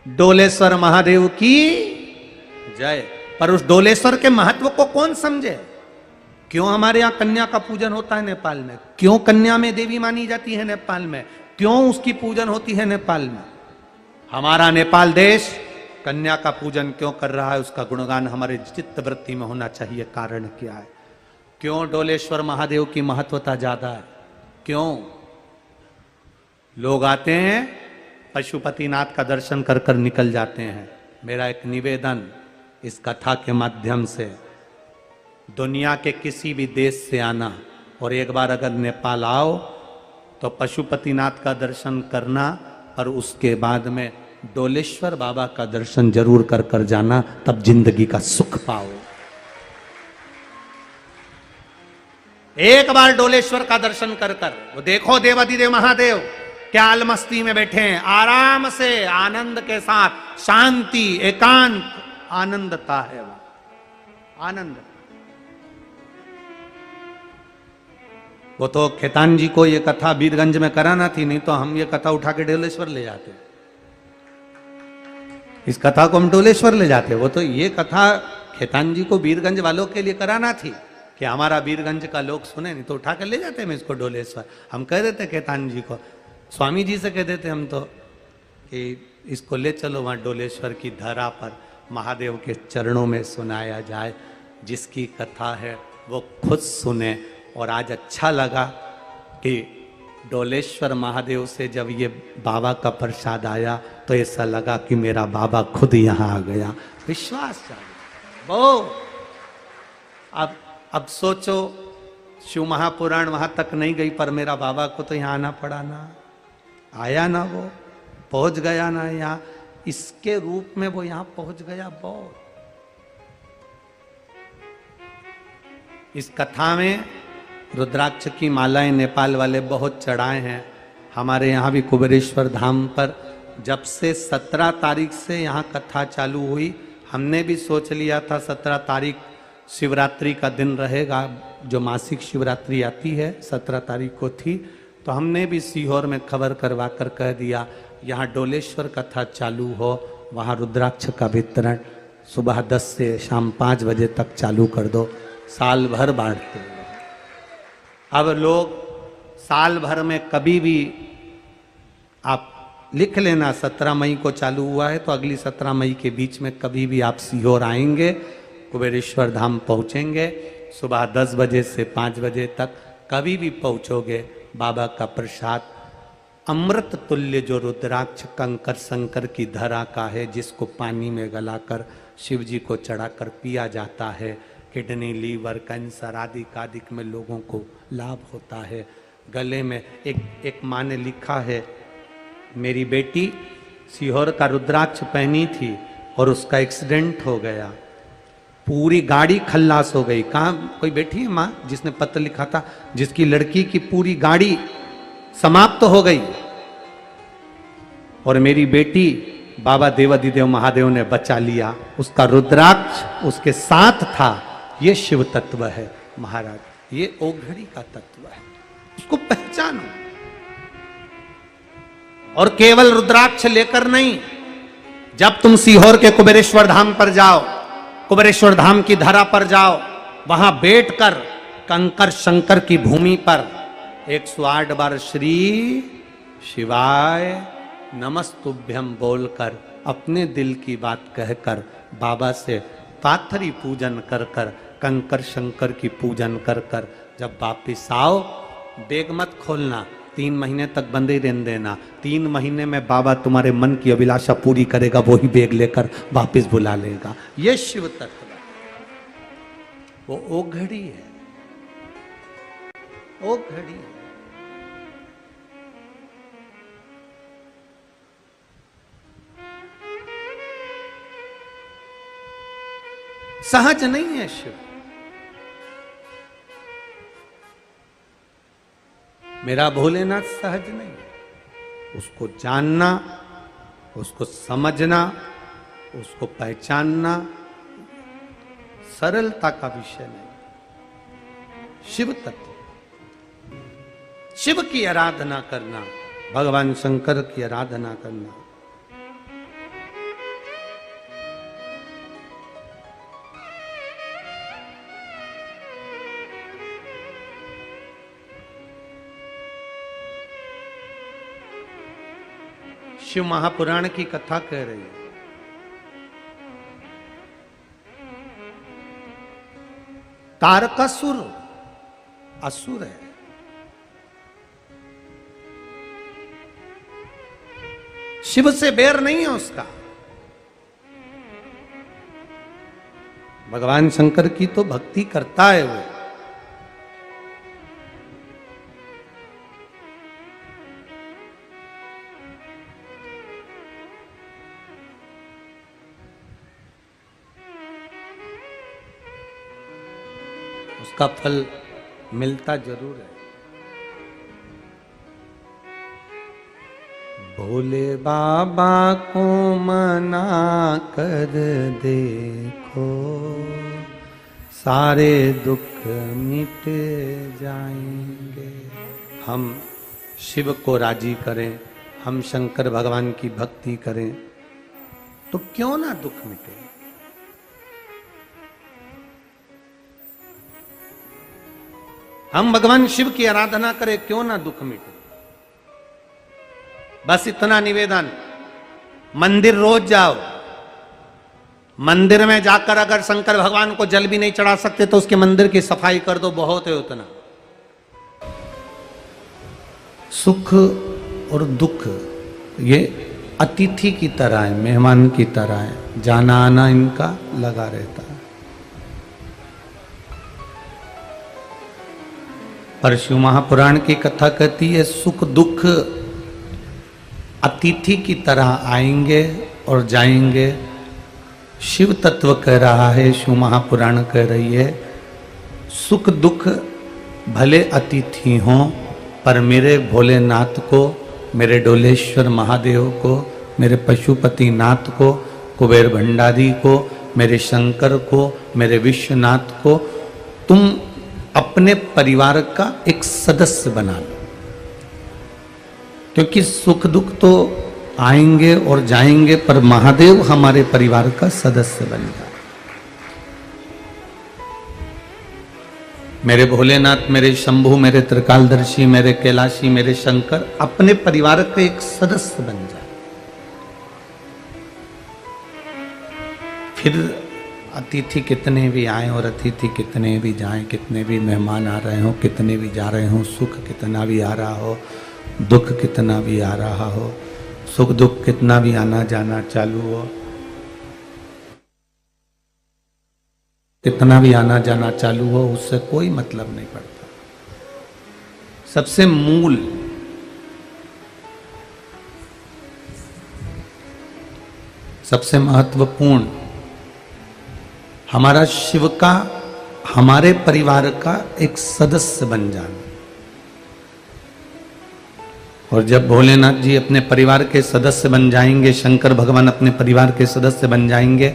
डोलेश्वर महादेव की जय। पर उस डोलेश्वर के महत्व को कौन समझे? क्यों हमारे यहां कन्या का पूजन होता है नेपाल में? क्यों कन्या में देवी मानी जाती है नेपाल में? क्यों उसकी पूजन होती है नेपाल में? हमारा नेपाल देश कन्या का पूजन क्यों कर रहा है, उसका गुणगान हमारे चित्त वृत्ति में होना चाहिए। कारण क्या है? क्यों डोलेश्वर महादेव की महत्वता ज्यादा है? क्यों? लोग आते हैं पशुपतिनाथ का दर्शन कर कर निकल जाते हैं। मेरा एक निवेदन इस कथा के माध्यम से, दुनिया के किसी भी देश से आना और एक बार अगर नेपाल आओ तो पशुपतिनाथ का दर्शन करना, और उसके बाद में डोलेश्वर बाबा का दर्शन जरूर कर कर जाना, तब जिंदगी का सुख पाओ। एक बार डोलेश्वर का दर्शन कर कर वो देखो, देवाधिदेव महादेव क्या आलमस्ती में बैठे हैं, आराम से आनंद के साथ, शांति एकांत आनंदता है वहां, आनंद। वो तो खेतान जी को ये कथा वीरगंज में कराना थी, नहीं तो हम ये कथा उठा के डोलेश्वर ले जाते। इस कथा को हम डोलेश्वर ले जाते। वो तो ये कथा खेतान जी को वीरगंज वालों के लिए कराना थी कि हमारा वीरगंज का लोग सुने, नहीं तो उठा कर ले जाते हम इसको डोलेश्वर। हम कह देते खेतान जी को, स्वामी जी से कह देते हम तो कि इसको ले चलो वहां डोलेश्वर की धरा पर, महादेव के चरणों में सुनाया जाए। जिसकी कथा है वो खुद सुने। और आज अच्छा लगा कि डोलेश्वर महादेव से जब ये बाबा का प्रसाद आया तो ऐसा लगा कि मेरा बाबा खुद यहाँ आ गया, विश्वास चाहिए वो। अब सोचो, शिव महापुराण वहां तक नहीं गई पर मेरा बाबा को तो यहाँ आना पड़ा ना, आया ना, वो पहुंच गया ना यहाँ, इसके रूप में वो यहाँ पहुंच गया। बहुत इस कथा में रुद्राक्ष की मालाएं नेपाल वाले बहुत चढ़ाए हैं। हमारे यहाँ भी कुबेरेश्वर धाम पर जब से 17 तारीख से यहाँ कथा चालू हुई, हमने भी सोच लिया था 17 तारीख शिवरात्रि का दिन रहेगा, जो मासिक शिवरात्रि आती है 17 तारीख को थी, तो हमने भी सीहोर में खबर करवा कर कह दिया यहाँ डोलेश्वर कथा चालू हो, वहाँ रुद्राक्ष का वितरण सुबह 10 से शाम 5 बजे तक चालू कर दो, साल भर बांटते हैं। अब लोग साल भर में कभी भी, आप लिख लेना 17 मई को चालू हुआ है तो अगली 17 मई के बीच में कभी भी आप सीहोर आएंगे, कुबेरेश्वर धाम पहुंचेंगे, सुबह 10 बजे से 5 बजे तक कभी भी पहुंचोगे, बाबा का प्रसाद अमृत तुल्य जो रुद्राक्ष कंकर शंकर की धरा का है, जिसको पानी में गलाकर शिव जी को चढ़ाकर पिया जाता है, किडनी लीवर कैंसर आदि कादिक में लोगों को लाभ होता है। गले में एक माँ ने लिखा है, मेरी बेटी सीहोर का रुद्राक्ष पहनी थी और उसका एक्सीडेंट हो गया, पूरी गाड़ी खल्लास हो गई। कहाँ कोई बैठी है माँ जिसने पत्र लिखा था, जिसकी लड़की की पूरी गाड़ी समाप्त हो गई, और मेरी बेटी बाबा देवाधिदेव महादेव ने बचा लिया, उसका रुद्राक्ष उसके साथ था। ये शिव तत्व है महाराज, ये ओघड़ी का तत्व है, उसको पहचानो। और केवल रुद्राक्ष लेकर नहीं, जब तुम सीहोर के कुबेरेश्वर धाम पर जाओ, कुबेरेश्वर धाम की धरा पर जाओ, वहां बैठकर कंकर शंकर की भूमि पर 108 बार श्री शिवाय नमस्तुभ्यम बोलकर, अपने दिल की बात कहकर, बाबा से पाथरी पूजन कर कर, कंकर शंकर की पूजन कर कर जब वापिस आओ, बैग मत खोलना, 3 महीने तक बंद ही रहने देना। 3 महीने में बाबा तुम्हारे मन की अभिलाषा पूरी करेगा, वही बैग लेकर वापिस बुला लेगा। ये शिव तत्व, वो ओघड़ी है, ओघड़ी है। सहज नहीं है शिव। मेरा भोलेनाथ सहज नहीं, उसको जानना, उसको समझना, उसको पहचानना सरलता का विषय नहीं। शिव तत्व, शिव की आराधना करना, भगवान शंकर की आराधना करना, शिव महापुराण की कथा कह रही है। तारकासुर असुर है, शिव से बैर नहीं है उसका। भगवान शंकर की तो भक्ति करता है वो। उसका फल मिलता जरूर है। भोले बाबा को मना कर देखो, सारे दुख मिट जाएंगे। हम शिव को राजी करें, हम शंकर भगवान की भक्ति करें, तो क्यों ना दुख मिटे। हम भगवान शिव की आराधना करें, क्यों ना दुख मिटे। बस इतना निवेदन। मंदिर रोज जाओ, मंदिर में जाकर अगर शंकर भगवान को जल भी नहीं चढ़ा सकते तो उसके मंदिर की सफाई कर दो, बहुत है उतना। सुख और दुख ये अतिथि की तरह है, मेहमान की तरह है, जाना आना इनका लगा रहता है। पर शिव महापुराण की कथा कहती है सुख दुख अतिथि की तरह आएंगे और जाएंगे। शिव तत्व कह रहा है, शिव महापुराण कह रही है, सुख दुख भले अतिथि हों, पर मेरे भोलेनाथ को, मेरे डोलेश्वर महादेव को, मेरे पशुपति नाथ को, कुबेर भंडारी को, मेरे शंकर को, मेरे विश्वनाथ को तुम अपने परिवार का एक सदस्य बना लो। क्योंकि सुख दुख तो आएंगे और जाएंगे, पर महादेव हमारे परिवार का सदस्य बन जाए। मेरे भोलेनाथ, मेरे शंभु, मेरे त्रिकालदर्शी, मेरे कैलाशी, मेरे शंकर अपने परिवार के एक सदस्य बन जाए। फिर अतिथि कितने भी आए और अतिथि कितने भी जाएं, कितने भी मेहमान आ रहे हो, कितने भी जा रहे हो, सुख कितना भी आ रहा हो, दुख कितना भी आ रहा हो, सुख दुख कितना भी आना जाना चालू हो, कितना भी आना जाना चालू हो, उससे कोई मतलब नहीं पड़ता। सबसे मूल सबसे महत्वपूर्ण हमारा शिव का, हमारे परिवार का एक सदस्य बन जाना। और जब भोलेनाथ जी अपने परिवार के सदस्य बन जाएंगे, शंकर भगवान अपने परिवार के सदस्य बन जाएंगे,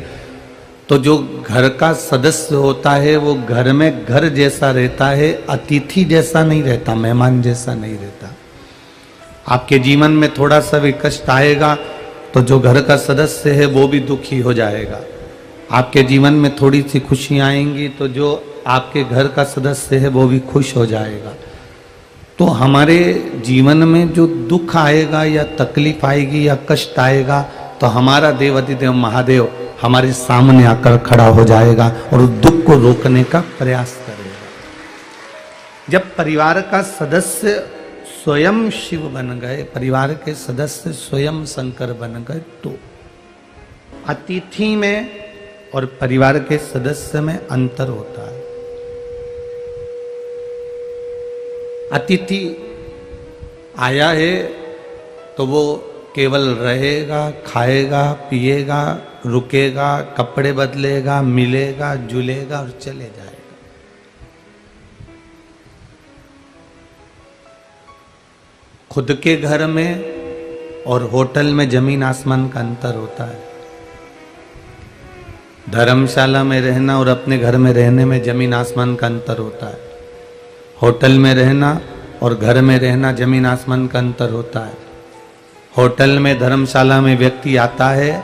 तो जो घर का सदस्य होता है वो घर में घर जैसा रहता है, अतिथि जैसा नहीं रहता, मेहमान जैसा नहीं रहता। आपके जीवन में थोड़ा सा भी कष्ट आएगा तो जो घर का सदस्य है वो भी दुखी हो जाएगा। आपके जीवन में थोड़ी सी खुशी आएंगी तो जो आपके घर का सदस्य है वो भी खुश हो जाएगा। तो हमारे जीवन में जो दुख आएगा या तकलीफ आएगी या कष्ट आएगा तो हमारा देवाधिदेव महादेव हमारे सामने आकर खड़ा हो जाएगा और उस दुख को रोकने का प्रयास करेगा। जब परिवार का सदस्य स्वयं शिव बन गए, परिवार के सदस्य स्वयं शंकर बन गए, तो अतिथि में और परिवार के सदस्य में अंतर होता है। अतिथि आया है तो वो केवल रहेगा, खाएगा, पिएगा, रुकेगा, कपड़े बदलेगा, मिलेगा, जुलेगा और चले जाएगा। खुद के घर में और होटल में जमीन आसमान का अंतर होता है। धर्मशाला में रहना और अपने घर में रहने में जमीन आसमान का अंतर होता है। होटल में रहना और घर में रहना जमीन आसमान का अंतर होता है। होटल में, धर्मशाला में व्यक्ति आता है,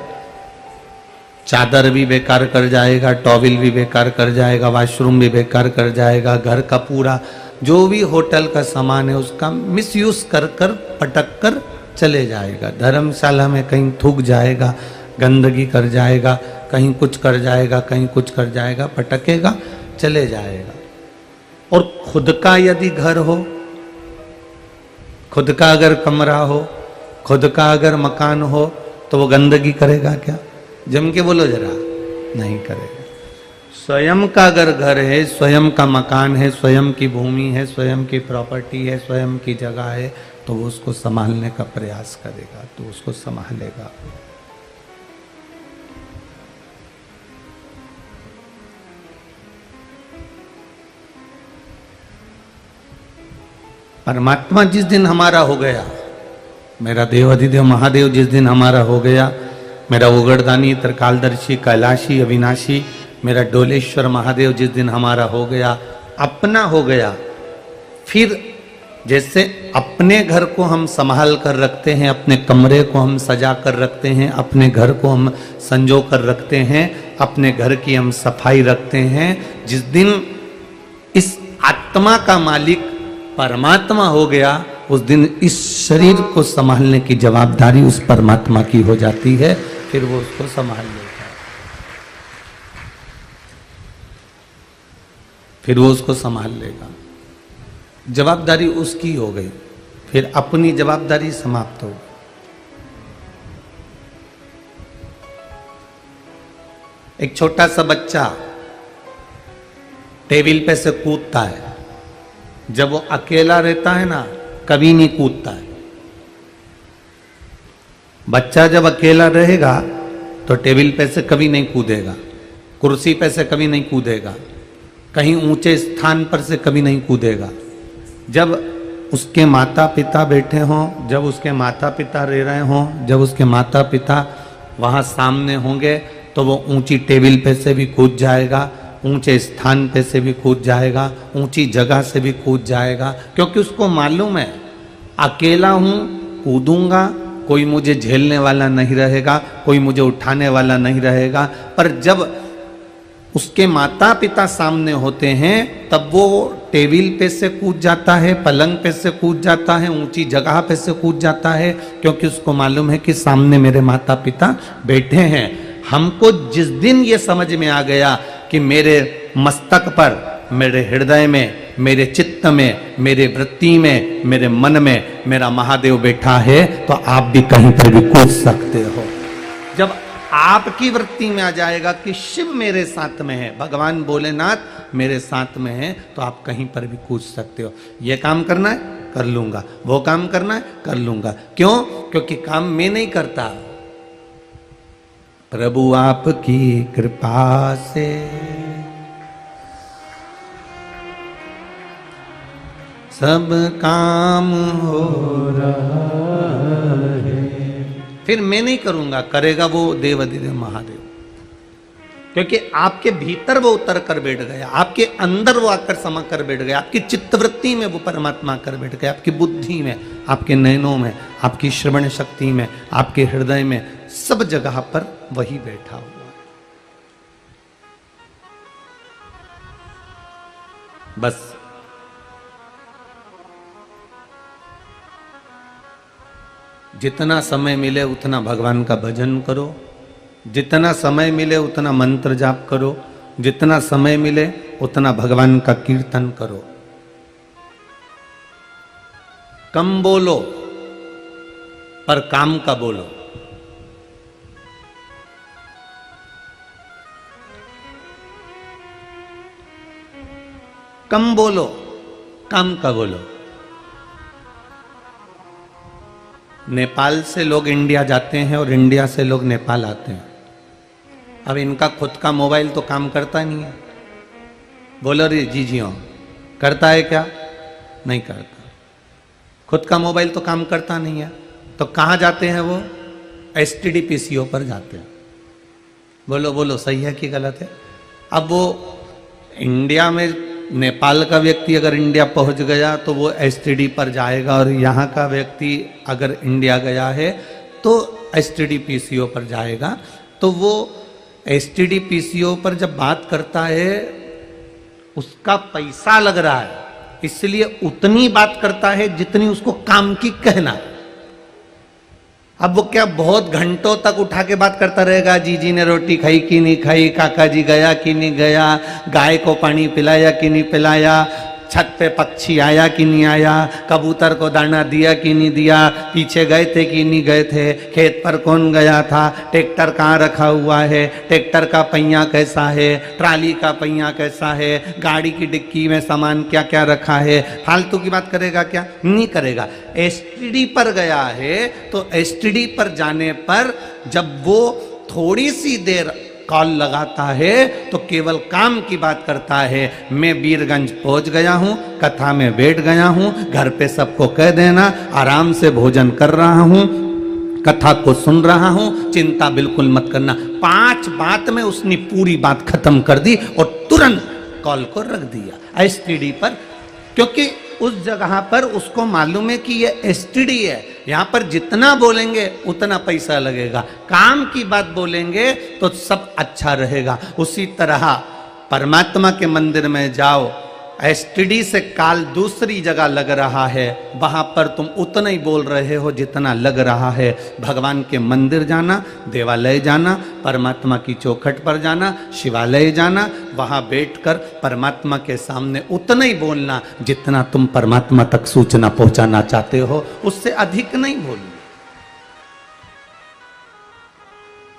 चादर भी बेकार कर जाएगा, टॉवल भी बेकार कर जाएगा, वॉशरूम भी बेकार कर जाएगा, घर का पूरा जो भी होटल का सामान है उसका मिसयूज कर कर पटक कर चले जाएगा। धर्मशाला में कहीं थूक जाएगा, गंदगी कर जाएगा, कहीं कुछ कर जाएगा, कहीं कुछ कर जाएगा, पटकेगा, चले जाएगा। और खुद का यदि घर हो, खुद का अगर कमरा हो खुद का अगर मकान हो तो वो गंदगी करेगा क्या? जम के बोलो जरा, नहीं करेगा। स्वयं का अगर घर है, स्वयं का मकान है, स्वयं की भूमि है, स्वयं की प्रॉपर्टी है, स्वयं की जगह है, तो वो उसको संभालने का प्रयास करेगा, तो उसको संभालेगा। परमात्मा जिस दिन हमारा हो गया, मेरा देव अधिदेव महादेव जिस दिन हमारा हो गया, मेरा उगड़दानी त्रिकालदर्शी कैलाशी अविनाशी मेरा डोलेश्वर महादेव जिस दिन हमारा हो गया, अपना हो गया, फिर जैसे अपने घर को हम संभाल कर रखते हैं, अपने कमरे को हम सजा कर रखते हैं, अपने घर को हम संजो कर रखते हैं, अपने घर की हम सफाई रखते हैं, जिस दिन इस आत्मा का मालिक परमात्मा हो गया, उस दिन इस शरीर को संभालने की जवाबदारी उस परमात्मा की हो जाती है। फिर वो उसको संभाल लेता है, फिर वो उसको संभाल लेगा। जवाबदारी उसकी हो गई, फिर अपनी जवाबदारी समाप्त हो गई। एक छोटा सा बच्चा टेबल पे से कूदता है, जब वो अकेला रहता है ना, कभी नहीं कूदता है। बच्चा जब अकेला रहेगा तो टेबल पे से कभी नहीं कूदेगा, कुर्सी पे से कभी नहीं कूदेगा, कहीं ऊंचे स्थान पर से कभी नहीं कूदेगा। जब उसके माता पिता बैठे हों, जब उसके माता पिता रह रहे हों, जब उसके माता पिता वहाँ सामने होंगे, तो वो ऊंची टेबल पे से भी कूद जाएगा, ऊंचे स्थान पे से भी कूद जाएगा, ऊंची जगह से भी कूद जाएगा, क्योंकि उसको मालूम है अकेला हूँ, कूदूंगा, कोई मुझे झेलने वाला नहीं रहेगा, कोई मुझे उठाने वाला नहीं रहेगा। पर जब उसके माता पिता सामने होते हैं, तब वो टेबल पे से कूद जाता है, पलंग पे से कूद जाता है, ऊंची जगह पे से कूद जाता है, क्योंकि उसको मालूम है कि सामने मेरे माता पिता बैठे हैं। हमको जिस दिन ये समझ में आ गया कि मेरे मस्तक पर, मेरे हृदय में, मेरे चित्त में, मेरे वृत्ति में, मेरे मन में मेरा महादेव बैठा है, तो आप भी कहीं पर भी कूद सकते हो। जब आपकी वृत्ति में आ जाएगा कि शिव मेरे साथ में है, भगवान भोलेनाथ मेरे साथ में है, तो आप कहीं पर भी कूद सकते हो। ये काम करना है, कर लूंगा, वो काम करना है, कर लूंगा। क्यों? क्योंकि काम मैं नहीं करता, प्रभु आपकी कृपा से सब काम हो रहा है। फिर मैं नहीं करूंगा, करेगा वो देव अधिदेव महादेव, क्योंकि आपके भीतर वो उतर कर बैठ गया, आपके अंदर वो आकर समा कर बैठ गया, आपकी चित्तवृत्ति में वो परमात्मा कर बैठ गया, आपकी बुद्धि में, आपके नयनों में, आपकी श्रवण शक्ति में, आपके हृदय में, सब जगह पर वही बैठा हुआ है। बस जितना समय मिले उतना भगवान का भजन करो, जितना समय मिले उतना मंत्र जाप करो, जितना समय मिले उतना भगवान का कीर्तन करो। कम बोलो पर काम का बोलो। कम बोलो, काम का बोलो। नेपाल से लोग इंडिया जाते हैं और इंडिया से लोग नेपाल आते हैं। अब इनका खुद का मोबाइल तो काम करता नहीं है। बोलो रे जी हाँ, करता है क्या? नहीं करता। खुद का मोबाइल तो काम करता नहीं है, तो कहाँ जाते हैं वो? STD PCO पर जाते हैं। बोलो बोलो, सही है कि गलत है? अब वो इंडिया में, नेपाल का व्यक्ति अगर इंडिया पहुंच गया तो वो STD पर जाएगा, और यहाँ का व्यक्ति अगर इंडिया गया है तो STD PCO पर जाएगा। तो वो STD PCO पर जब बात करता है, उसका पैसा लग रहा है, इसलिए उतनी बात करता है जितनी उसको काम की कहना है। अब वो क्या बहुत घंटों तक उठा के बात करता रहेगा? जीजी ने रोटी खाई कि नहीं खाई, काका जी गया कि नहीं गया, गाय को पानी पिलाया कि नहीं पिलाया, छत पे पक्षी आया कि नहीं आया, कबूतर को दाना दिया कि नहीं दिया, पीछे गए थे कि नहीं गए थे, खेत पर कौन गया था, ट्रैक्टर कहाँ रखा हुआ है, ट्रैक्टर का पहिया कैसा है, ट्राली का पहिया कैसा है, गाड़ी की डिक्की में सामान क्या क्या रखा है, फालतू की बात करेगा क्या? नहीं करेगा। एसटीडी पर गया है तो एसटीडी पर जाने पर जब वो थोड़ी सी देर कॉल लगाता है तो केवल काम की बात करता है। मैं बीरगंज पहुंच गया हूं, कथा में बैठ गया हूं, घर पे सबको कह देना आराम से भोजन कर रहा हूं, कथा को सुन रहा हूं, चिंता बिल्कुल मत करना। 5 बात में उसने पूरी बात खत्म कर दी और तुरंत कॉल को रख दिया एसटीडी पर, क्योंकि उस जगह पर उसको मालूम है कि ये एसटीडी है, यहां पर जितना बोलेंगे उतना पैसा लगेगा, काम की बात बोलेंगे तो सब अच्छा रहेगा। उसी तरह परमात्मा के मंदिर में जाओ, एसटीडी से काल दूसरी जगह लग रहा है, वहां पर तुम उतना ही बोल रहे हो जितना लग रहा है। भगवान के मंदिर जाना, देवालय जाना, परमात्मा की चौखट पर जाना, शिवालय जाना, वहां बैठकर परमात्मा के सामने उतना ही बोलना जितना तुम परमात्मा तक सूचना पहुंचाना चाहते हो, उससे अधिक नहीं बोलना।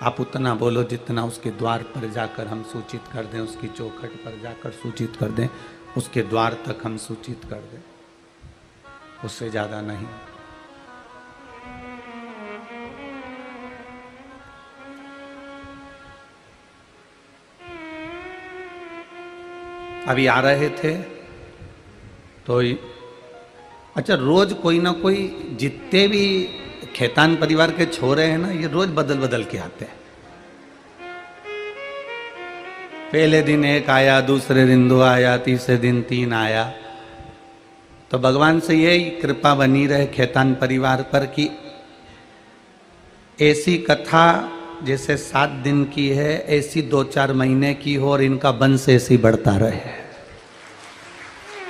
आप उतना बोलो जितना उसके द्वार पर जाकर हम सूचित कर दें, उसकी चौखट पर जाकर सूचित कर दें, उसके द्वार तक हम सूचित कर दें, उससे ज्यादा नहीं। अभी आ रहे थे तो अच्छा, रोज कोई ना कोई, जितने भी खेतान परिवार के छोरे हैं ना, ये रोज बदल बदल के आते हैं। पहले दिन एक आया, दूसरे दिन 2 आया, तीसरे दिन 3 आया। तो भगवान से यही कृपा बनी रहे खेतान परिवार पर कि ऐसी कथा जैसे 7 दिन की है, ऐसी 2-4 महीने की हो और इनका वंश ऐसे ही बढ़ता रहे।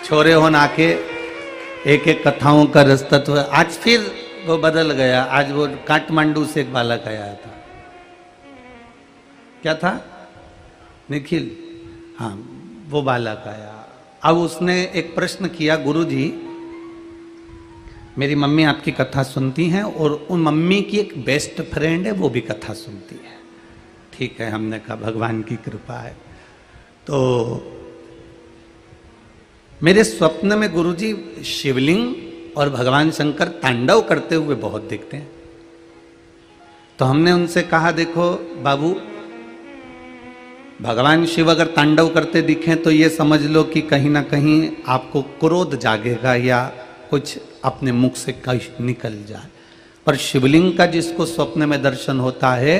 छोरे हो ना के एक एक कथाओं का रसतत्व। आज फिर वो बदल गया। आज वो काठमांडू से एक बालक आया था, क्या था, निखिल, हाँ, वो बालक आया। अब उसने एक प्रश्न किया, गुरुजी मेरी मम्मी आपकी कथा सुनती हैं और उन मम्मी की एक बेस्ट फ्रेंड है, वो भी कथा सुनती है। ठीक है, हमने कहा भगवान की कृपा है। तो मेरे स्वप्न में गुरुजी शिवलिंग और भगवान शंकर तांडव करते हुए बहुत दिखते हैं। तो हमने उनसे कहा, देखो बाबू, भगवान शिव अगर तांडव करते दिखें तो ये समझ लो कि कहीं ना कहीं आपको क्रोध जागेगा या कुछ अपने मुख से कहीं निकल जाए। पर शिवलिंग का जिसको स्वप्न में दर्शन होता है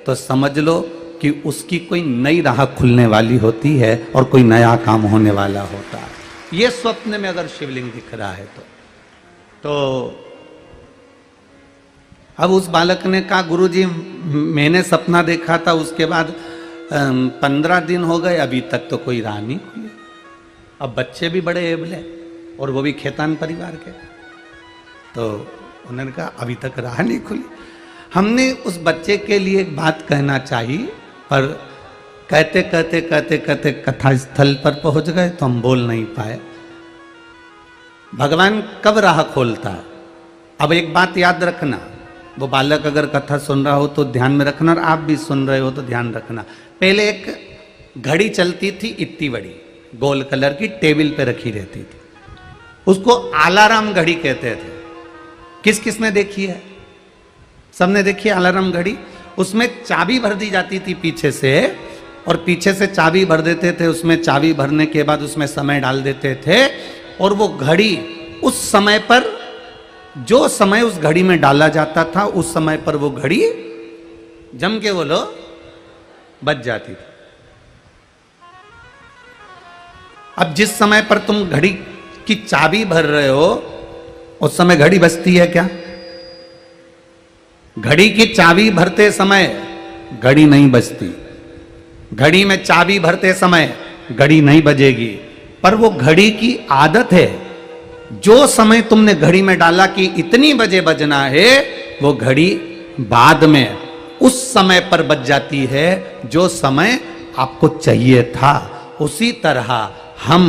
तो समझ लो कि उसकी कोई नई राह खुलने वाली होती है और कोई नया काम होने वाला होता है। ये स्वप्न में अगर शिवलिंग दिख रहा है तो अब उस बालक ने कहा, गुरुजी मैंने सपना देखा था, उसके बाद 15 दिन हो गए, अभी तक तो कोई राह नहीं खुली। अब बच्चे भी बड़े एबले और वो भी खेतान परिवार के, तो उन्होंने कहा अभी तक राह नहीं खुली। हमने उस बच्चे के लिए एक बात कहना चाहिए, पर कहते कहते कहते कहते कथा स्थल पर पहुंच गए तो हम बोल नहीं पाए। भगवान कब राह खोलता है? अब एक बात याद रखना, वो बालक अगर कथा सुन रहा हो तो ध्यान में रखना, और आप भी सुन रहे हो तो ध्यान रखना। पहले एक घड़ी चलती थी, इतनी बड़ी गोल कलर की, टेबल पे रखी रहती थी, उसको अलार्म घड़ी कहते थे। किस किस ने देखी है? सबने देखी है अलार्म घड़ी। उसमें चाबी भर दी जाती थी पीछे से, और पीछे से चाबी भर देते थे, उसमें चाबी भरने के बाद उसमें समय डाल देते थे, और वो घड़ी उस समय पर, जो समय उस घड़ी में डाला जाता था, उस समय पर वो घड़ी जम के बोलो बज जाती थी। अब जिस समय पर तुम घड़ी की चाबी भर रहे हो उस समय घड़ी बजती है क्या? घड़ी की चाबी भरते समय घड़ी नहीं बजती। घड़ी में चाबी भरते समय घड़ी नहीं बजेगी, पर वो घड़ी की आदत है। जो समय तुमने घड़ी में डाला कि इतनी बजे बजना है, वो घड़ी बाद में उस समय पर बज जाती है जो समय आपको चाहिए था। उसी तरह हम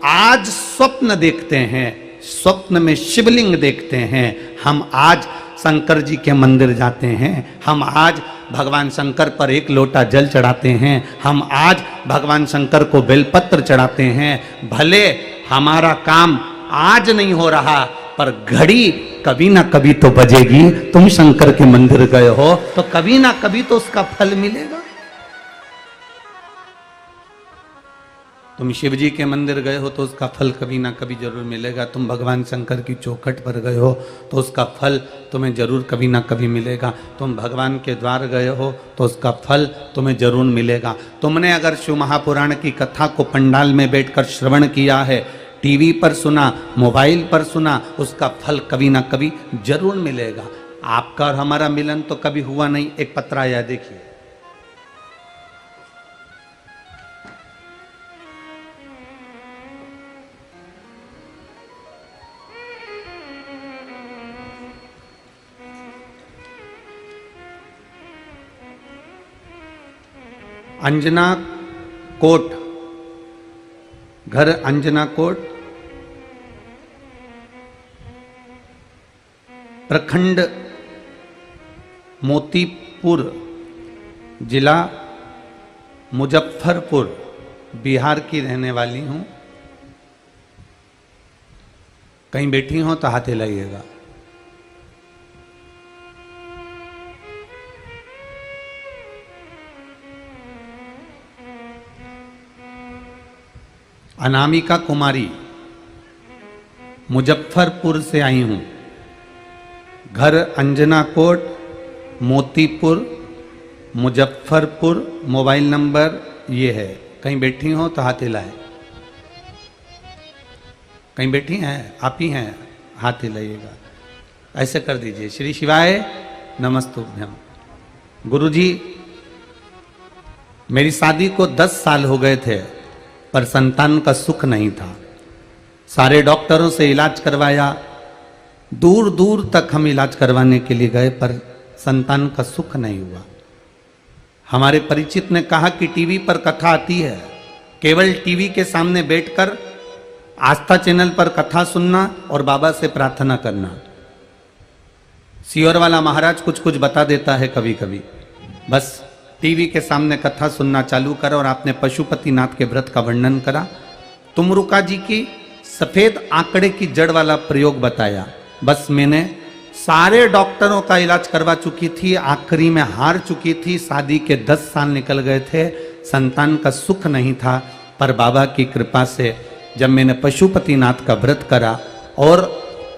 आज स्वप्न देखते हैं, स्वप्न में शिवलिंग देखते हैं, हम आज शंकर जी के मंदिर जाते हैं, हम आज भगवान शंकर पर एक लोटा जल चढ़ाते हैं, हम आज भगवान शंकर को बेलपत्र चढ़ाते हैं। भले हमारा काम आज नहीं हो रहा, पर घड़ी कभी ना कभी तो बजेगी। तुम शंकर के मंदिर गए हो तो कभी ना कभी तो उसका फल मिलेगा। तुम शिव जी के मंदिर गए हो तो उसका फल कभी ना कभी जरूर मिलेगा। तुम भगवान शंकर की चौखट पर गए हो तो उसका फल तुम्हें जरूर कभी ना कभी मिलेगा। तुम भगवान के द्वार गए हो तो उसका फल तुम्हें जरूर मिलेगा। तुमने अगर शिव महापुराण की कथा को पंडाल में बैठकर श्रवण किया है, टीवी पर सुना, मोबाइल पर सुना, उसका फल कभी ना कभी जरूर मिलेगा। आपका और हमारा मिलन तो कभी हुआ नहीं। एक पत्र आया, देखिए। अंजना कोट, घर अंजना कोट, प्रखंड मोतीपुर, जिला मुजफ्फरपुर, बिहार की रहने वाली हूं। कहीं बैठी हो तो हाथ हिलाइएगा। अनामिका कुमारी, मुजफ्फरपुर से आई हूं। घर अंजना कोट, मोतीपुर, मुजफ्फरपुर। मोबाइल नंबर ये है। कहीं बैठी हो तो हाथ हिलाए। कहीं बैठी हैं, आप ही हैं, हाथ हिलाइएगा। ऐसे कर दीजिए। श्री शिवाय नमस्तुभ्यम। गुरुजी, मेरी शादी को 10 साल हो गए थे, पर संतान का सुख नहीं था। सारे डॉक्टरों से इलाज करवाया, दूर दूर तक हम इलाज करवाने के लिए गए, पर संतान का सुख नहीं हुआ। हमारे परिचित ने कहा कि टीवी पर कथा आती है, केवल टीवी के सामने बैठकर आस्था चैनल पर कथा सुनना और बाबा से प्रार्थना करना। सियोर वाला महाराज कुछ कुछ बता देता है कभी कभी। बस टीवी के सामने कथा सुनना चालू करा और आपने पशुपतिनाथ के व्रत का वर्णन करा। तुमरुका जी की सफेद आंकड़े की जड़ वाला प्रयोग बताया। बस मैंने सारे डॉक्टरों का इलाज करवा चुकी थी, आखिरी में हार चुकी थी। शादी के 10 साल निकल गए थे, संतान का सुख नहीं था। पर बाबा की कृपा से जब मैंने पशुपतिनाथ का व्रत करा और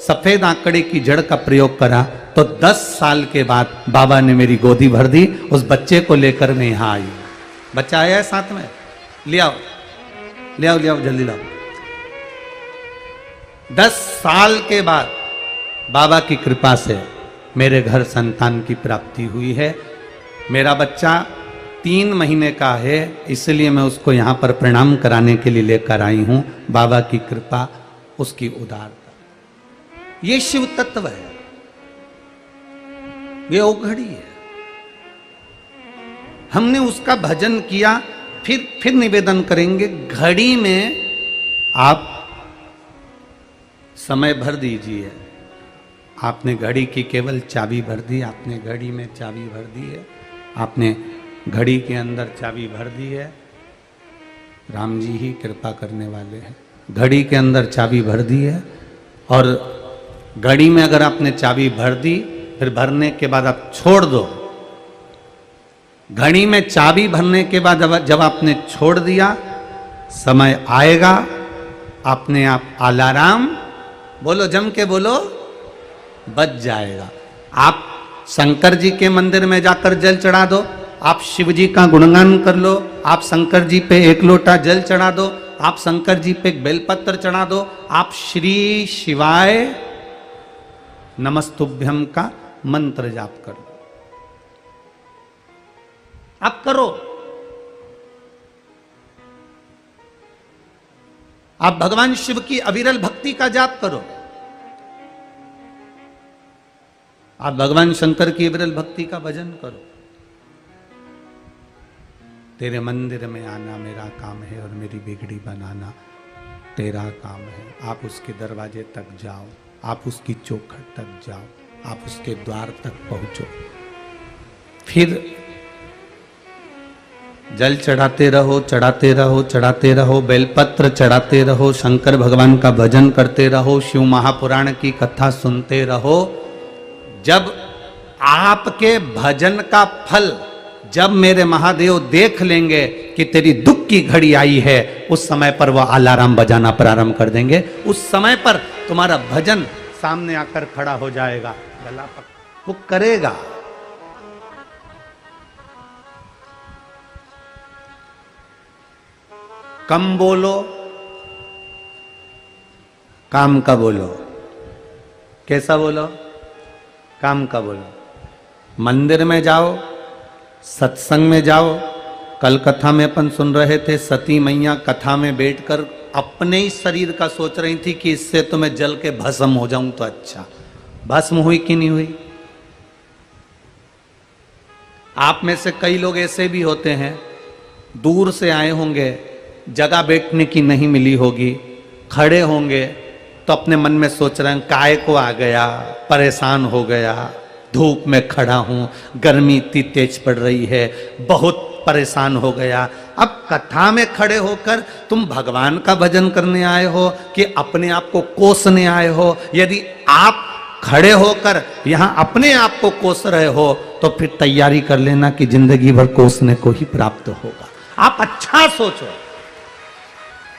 सफेद आंकड़े की जड़ का प्रयोग करा, तो 10 साल के बाद बाबा ने मेरी गोदी भर दी। उस बच्चे को लेकर मैं यहां आई। बच्चा आया है साथ में, ले आओ, ले आओ, ले आओ, जल्दी लाओ। 10 साल के बाद बाबा की कृपा से मेरे घर संतान की प्राप्ति हुई है। मेरा बच्चा 3 महीने का है, इसलिए मैं उसको यहां पर प्रणाम कराने के लिए लेकर आई हूं। बाबा की कृपा, उसकी उदारता, ये शिव तत्व है, ये औघड़ी है। हमने उसका भजन किया, फिर निवेदन करेंगे। घड़ी में आप समय भर दीजिए। आपने घड़ी की केवल चाबी भर दी, आपने घड़ी में चाबी भर दी है, आपने घड़ी के अंदर चाबी भर दी है। राम जी ही कृपा करने वाले हैं। घड़ी के अंदर चाबी भर दी है, और घड़ी में अगर आपने चाबी भर दी, फिर भरने के बाद आप छोड़ दो। घड़ी में चाबी भरने के बाद जब आपने छोड़ दिया, समय आएगा, अपने आप अलार्म, बोलो जम के बोलो, बज जाएगा। आप शंकर जी के मंदिर में जाकर जल चढ़ा दो, आप शिव जी का गुणगान कर लो, आप शंकर जी पे 1 लोटा जल चढ़ा दो, आप शंकर जी पे एक बेलपत्र चढ़ा दो, आप श्री शिवाय नमस्तुभ्यम का मंत्र जाप कर लो। आप करो। आप भगवान शिव की अविरल भक्ति का जाप करो। आप भगवान शंकर की अविरल भक्ति का भजन करो। तेरे मंदिर में आना मेरा काम है और मेरी बिगड़ी बनाना। तेरा काम है। आप उसके दरवाजे तक जाओ, आप उसकी चौखट तक जाओ, आप उसके द्वार तक पहुंचो। फिर जल चढ़ाते रहो, चढ़ाते रहो, चढ़ाते रहो, बेलपत्र चढ़ाते रहो, शंकर भगवान का भजन करते रहो, शिव महापुराण की कथा सुनते रहो। जब आपके भजन का फल जब मेरे महादेव देख लेंगे कि तेरी दुख की घड़ी आई है, उस समय पर वह अलार्म बजाना प्रारंभ कर देंगे। उस समय पर तुम्हारा भजन सामने आकर खड़ा हो जाएगा, गला पकड़ वो करेगा। कम बोलो, काम का बोलो। कैसा बोलो? काम का बोलो। मंदिर में जाओ, सत्संग में जाओ। कल कथा में अपन सुन रहे थे, सती मैया कथा में बैठकर अपने ही शरीर का सोच रही थी कि इससे तो मैं जल के भस्म हो जाऊं तो अच्छा। भस्म हुई कि नहीं हुई? आप में से कई लोग ऐसे भी होते हैं, दूर से आए होंगे, जगह बैठने की नहीं मिली होगी, खड़े होंगे तो अपने मन में सोच रहे हैं काय को आ गया, परेशान हो गया, धूप में खड़ा हूं, गर्मी इतनी तेज पड़ रही है, बहुत परेशान हो गया। अब कथा में खड़े होकर तुम भगवान का भजन करने आए हो कि अपने आप को कोसने आए हो? यदि आप खड़े होकर यहां अपने आप को कोस रहे हो तो फिर तैयारी कर लेना कि जिंदगी भर कोसने को ही प्राप्त होगा। आप अच्छा सोचो।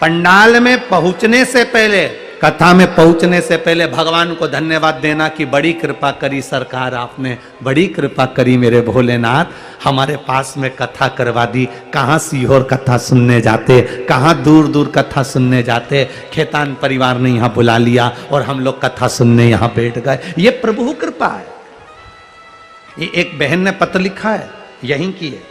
पंडाल में पहुंचने से पहले, कथा में पहुंचने से पहले भगवान को धन्यवाद देना कि बड़ी कृपा करी सरकार, आपने बड़ी कृपा करी मेरे भोलेनाथ, हमारे पास में कथा करवा दी। कहाँ सीहोर कथा सुनने जाते, कहाँ दूर दूर कथा सुनने जाते, खेतान परिवार ने यहाँ बुला लिया और हम लोग कथा सुनने यहाँ बैठ गए। ये प्रभु कृपा है। ये एक बहन ने पत्र लिखा है, यहीं की है।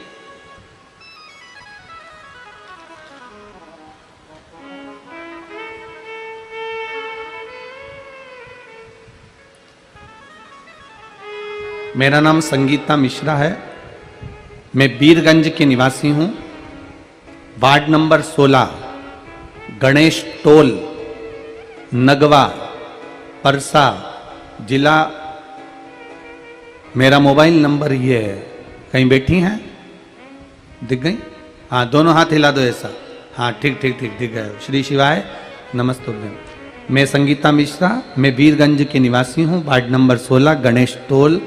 मेरा नाम संगीता मिश्रा है, मैं बीरगंज के निवासी हूं, ward number 16, Ganesh toll, Nagwa, Parsa जिला। मेरा मोबाइल नंबर ये है। कहीं बैठी हैं? दिख गई? हाँ, दोनों हाथ हिला दो ऐसा। हाँ, ठीक ठीक ठीक, दिख गए। श्री शिवाय नमस्ते। मैं संगीता मिश्रा, मैं बीरगंज के निवासी हूँ, ward number 16, Ganesh toll,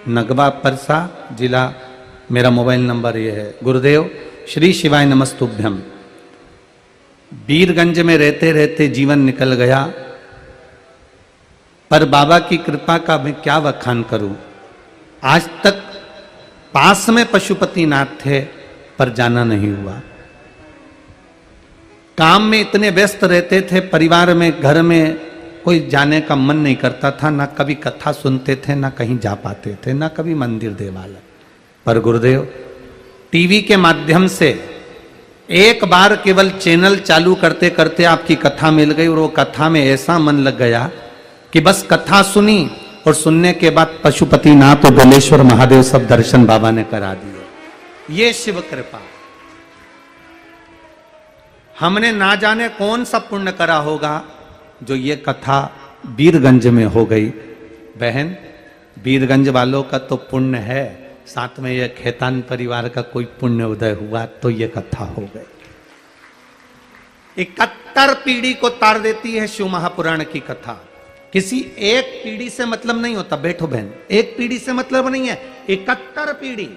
Nagwa, Parsa जिला। मेरा मोबाइल नंबर ये है। गुरुदेव श्री शिवाय नमस्तुभ्यम। बीरगंज में रहते रहते जीवन निकल गया, पर बाबा की कृपा का मैं क्या बखान करूं। आज तक पास में पशुपतिनाथ थे पर जाना नहीं हुआ। काम में इतने व्यस्त रहते थे, परिवार में, घर में कोई जाने का मन नहीं करता था, ना कभी कथा सुनते थे, ना कहीं जा पाते थे, ना कभी मंदिर देवालय। पर गुरुदेव टीवी के माध्यम से एक बार केवल चैनल चालू करते करते आपकी कथा मिल गई और वो कथा में ऐसा मन लग गया कि बस कथा सुनी और सुनने के बाद पशुपतिनाथ और गलेश्वर महादेव सब दर्शन बाबा ने करा दिए। ये शिव कृपा। हमने ना जाने कौन सा पुण्य करा होगा जो ये कथा बीरगंज में हो गई। बहन, बीरगंज वालों का तो पुण्य है, साथ में ये खेतान परिवार का कोई पुण्य उदय हुआ तो ये कथा हो गई। 71 पीढ़ी को तार देती है शिव महापुराण की कथा। किसी एक पीढ़ी से मतलब नहीं होता। बैठो बहन, एक पीढ़ी से मतलब नहीं है, 71 पीढ़ी।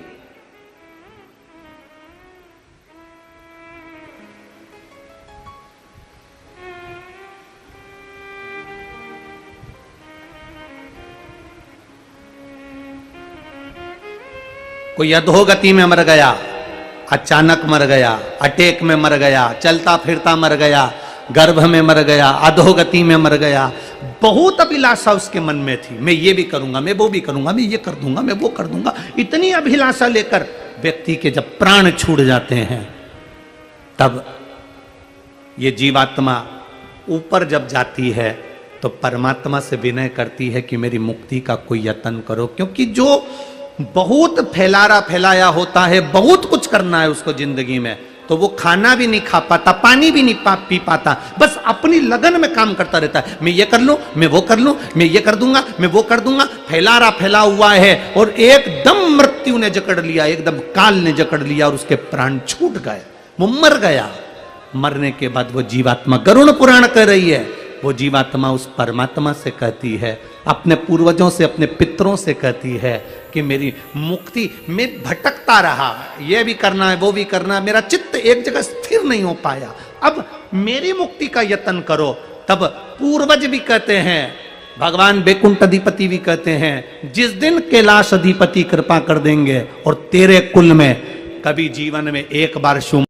कोई अधोगति में मर गया, अचानक मर गया, अटैक में मर गया, चलता फिरता मर गया, गर्भ में मर गया, अधोगति में मर गया। बहुत अभिलाषा उसके मन में थी, मैं ये भी करूंगा, मैं वो भी करूंगा, मैं ये कर दूंगा, मैं वो कर दूंगा। इतनी अभिलाषा लेकर व्यक्ति के जब प्राण छूट जाते हैं तब ये जीवात्मा ऊपर जब जाती है तो परमात्मा से विनय करती है कि मेरी मुक्ति का कोई यत्न करो। क्योंकि जो बहुत फैलाया होता है, बहुत कुछ करना है उसको जिंदगी में, तो वो खाना भी नहीं खा पाता, पानी भी नहीं पी पाता, बस अपनी लगन में काम करता रहता है। मैं ये कर लूं, मैं वो कर लूं, मैं ये कर दूंगा, मैं वो कर दूंगा, फैला हुआ है। और एकदम मृत्यु ने जकड़ लिया, एकदम काल ने जकड़ लिया और उसके प्राण छूट गए, वो मर गया। मरने के बाद वो जीवात्मा, गरुड़ पुराण कह रही है, वो जीवात्मा उस परमात्मा से कहती है, अपने पूर्वजों से, अपने पितरों से कहती है कि मेरी मुक्ति, मैं भटकता रहा, ये भी करना है, वो भी करना है, मेरा चित्त एक जगह स्थिर नहीं हो पाया, अब मेरी मुक्ति का यत्न करो। तब पूर्वज भी कहते हैं, भगवान बैकुंठ अधिपति भी कहते हैं, जिस दिन कैलाश अधिपति कृपा कर देंगे और तेरे कुल में कभी जीवन में एक बार शुभ।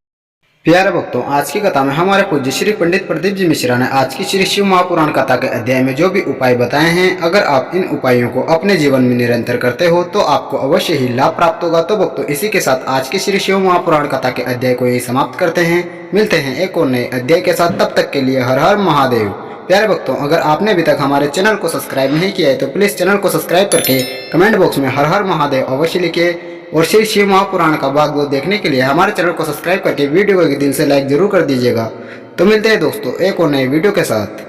प्यारे भक्तों, आज की कथा में हमारे पूज्य श्री पंडित प्रदीप जी मिश्रा ने आज की श्री शिव महापुराण कथा के अध्याय में जो भी उपाय बताए हैं, अगर आप इन उपायों को अपने जीवन में निरंतर करते हो तो आपको अवश्य ही लाभ प्राप्त होगा। तो भक्तों, इसी के साथ आज की श्री शिव महापुराण कथा के अध्याय को यही समाप्त करते हैं। मिलते हैं एक और नए अध्याय के साथ, तब तक के लिए हर हर महादेव। प्यारे भक्तों, अगर आपने अभी तक हमारे चैनल को सब्सक्राइब नहीं किया है तो प्लीज चैनल को सब्सक्राइब करके कमेंट बॉक्स में हर हर महादेव अवश्य लिखिए। और श्री शिव महापुराण का भाग 2 देखने के लिए हमारे चैनल को सब्सक्राइब करके वीडियो को दिल से लाइक जरूर कर दीजिएगा। तो मिलते हैं दोस्तों एक और नए वीडियो के साथ।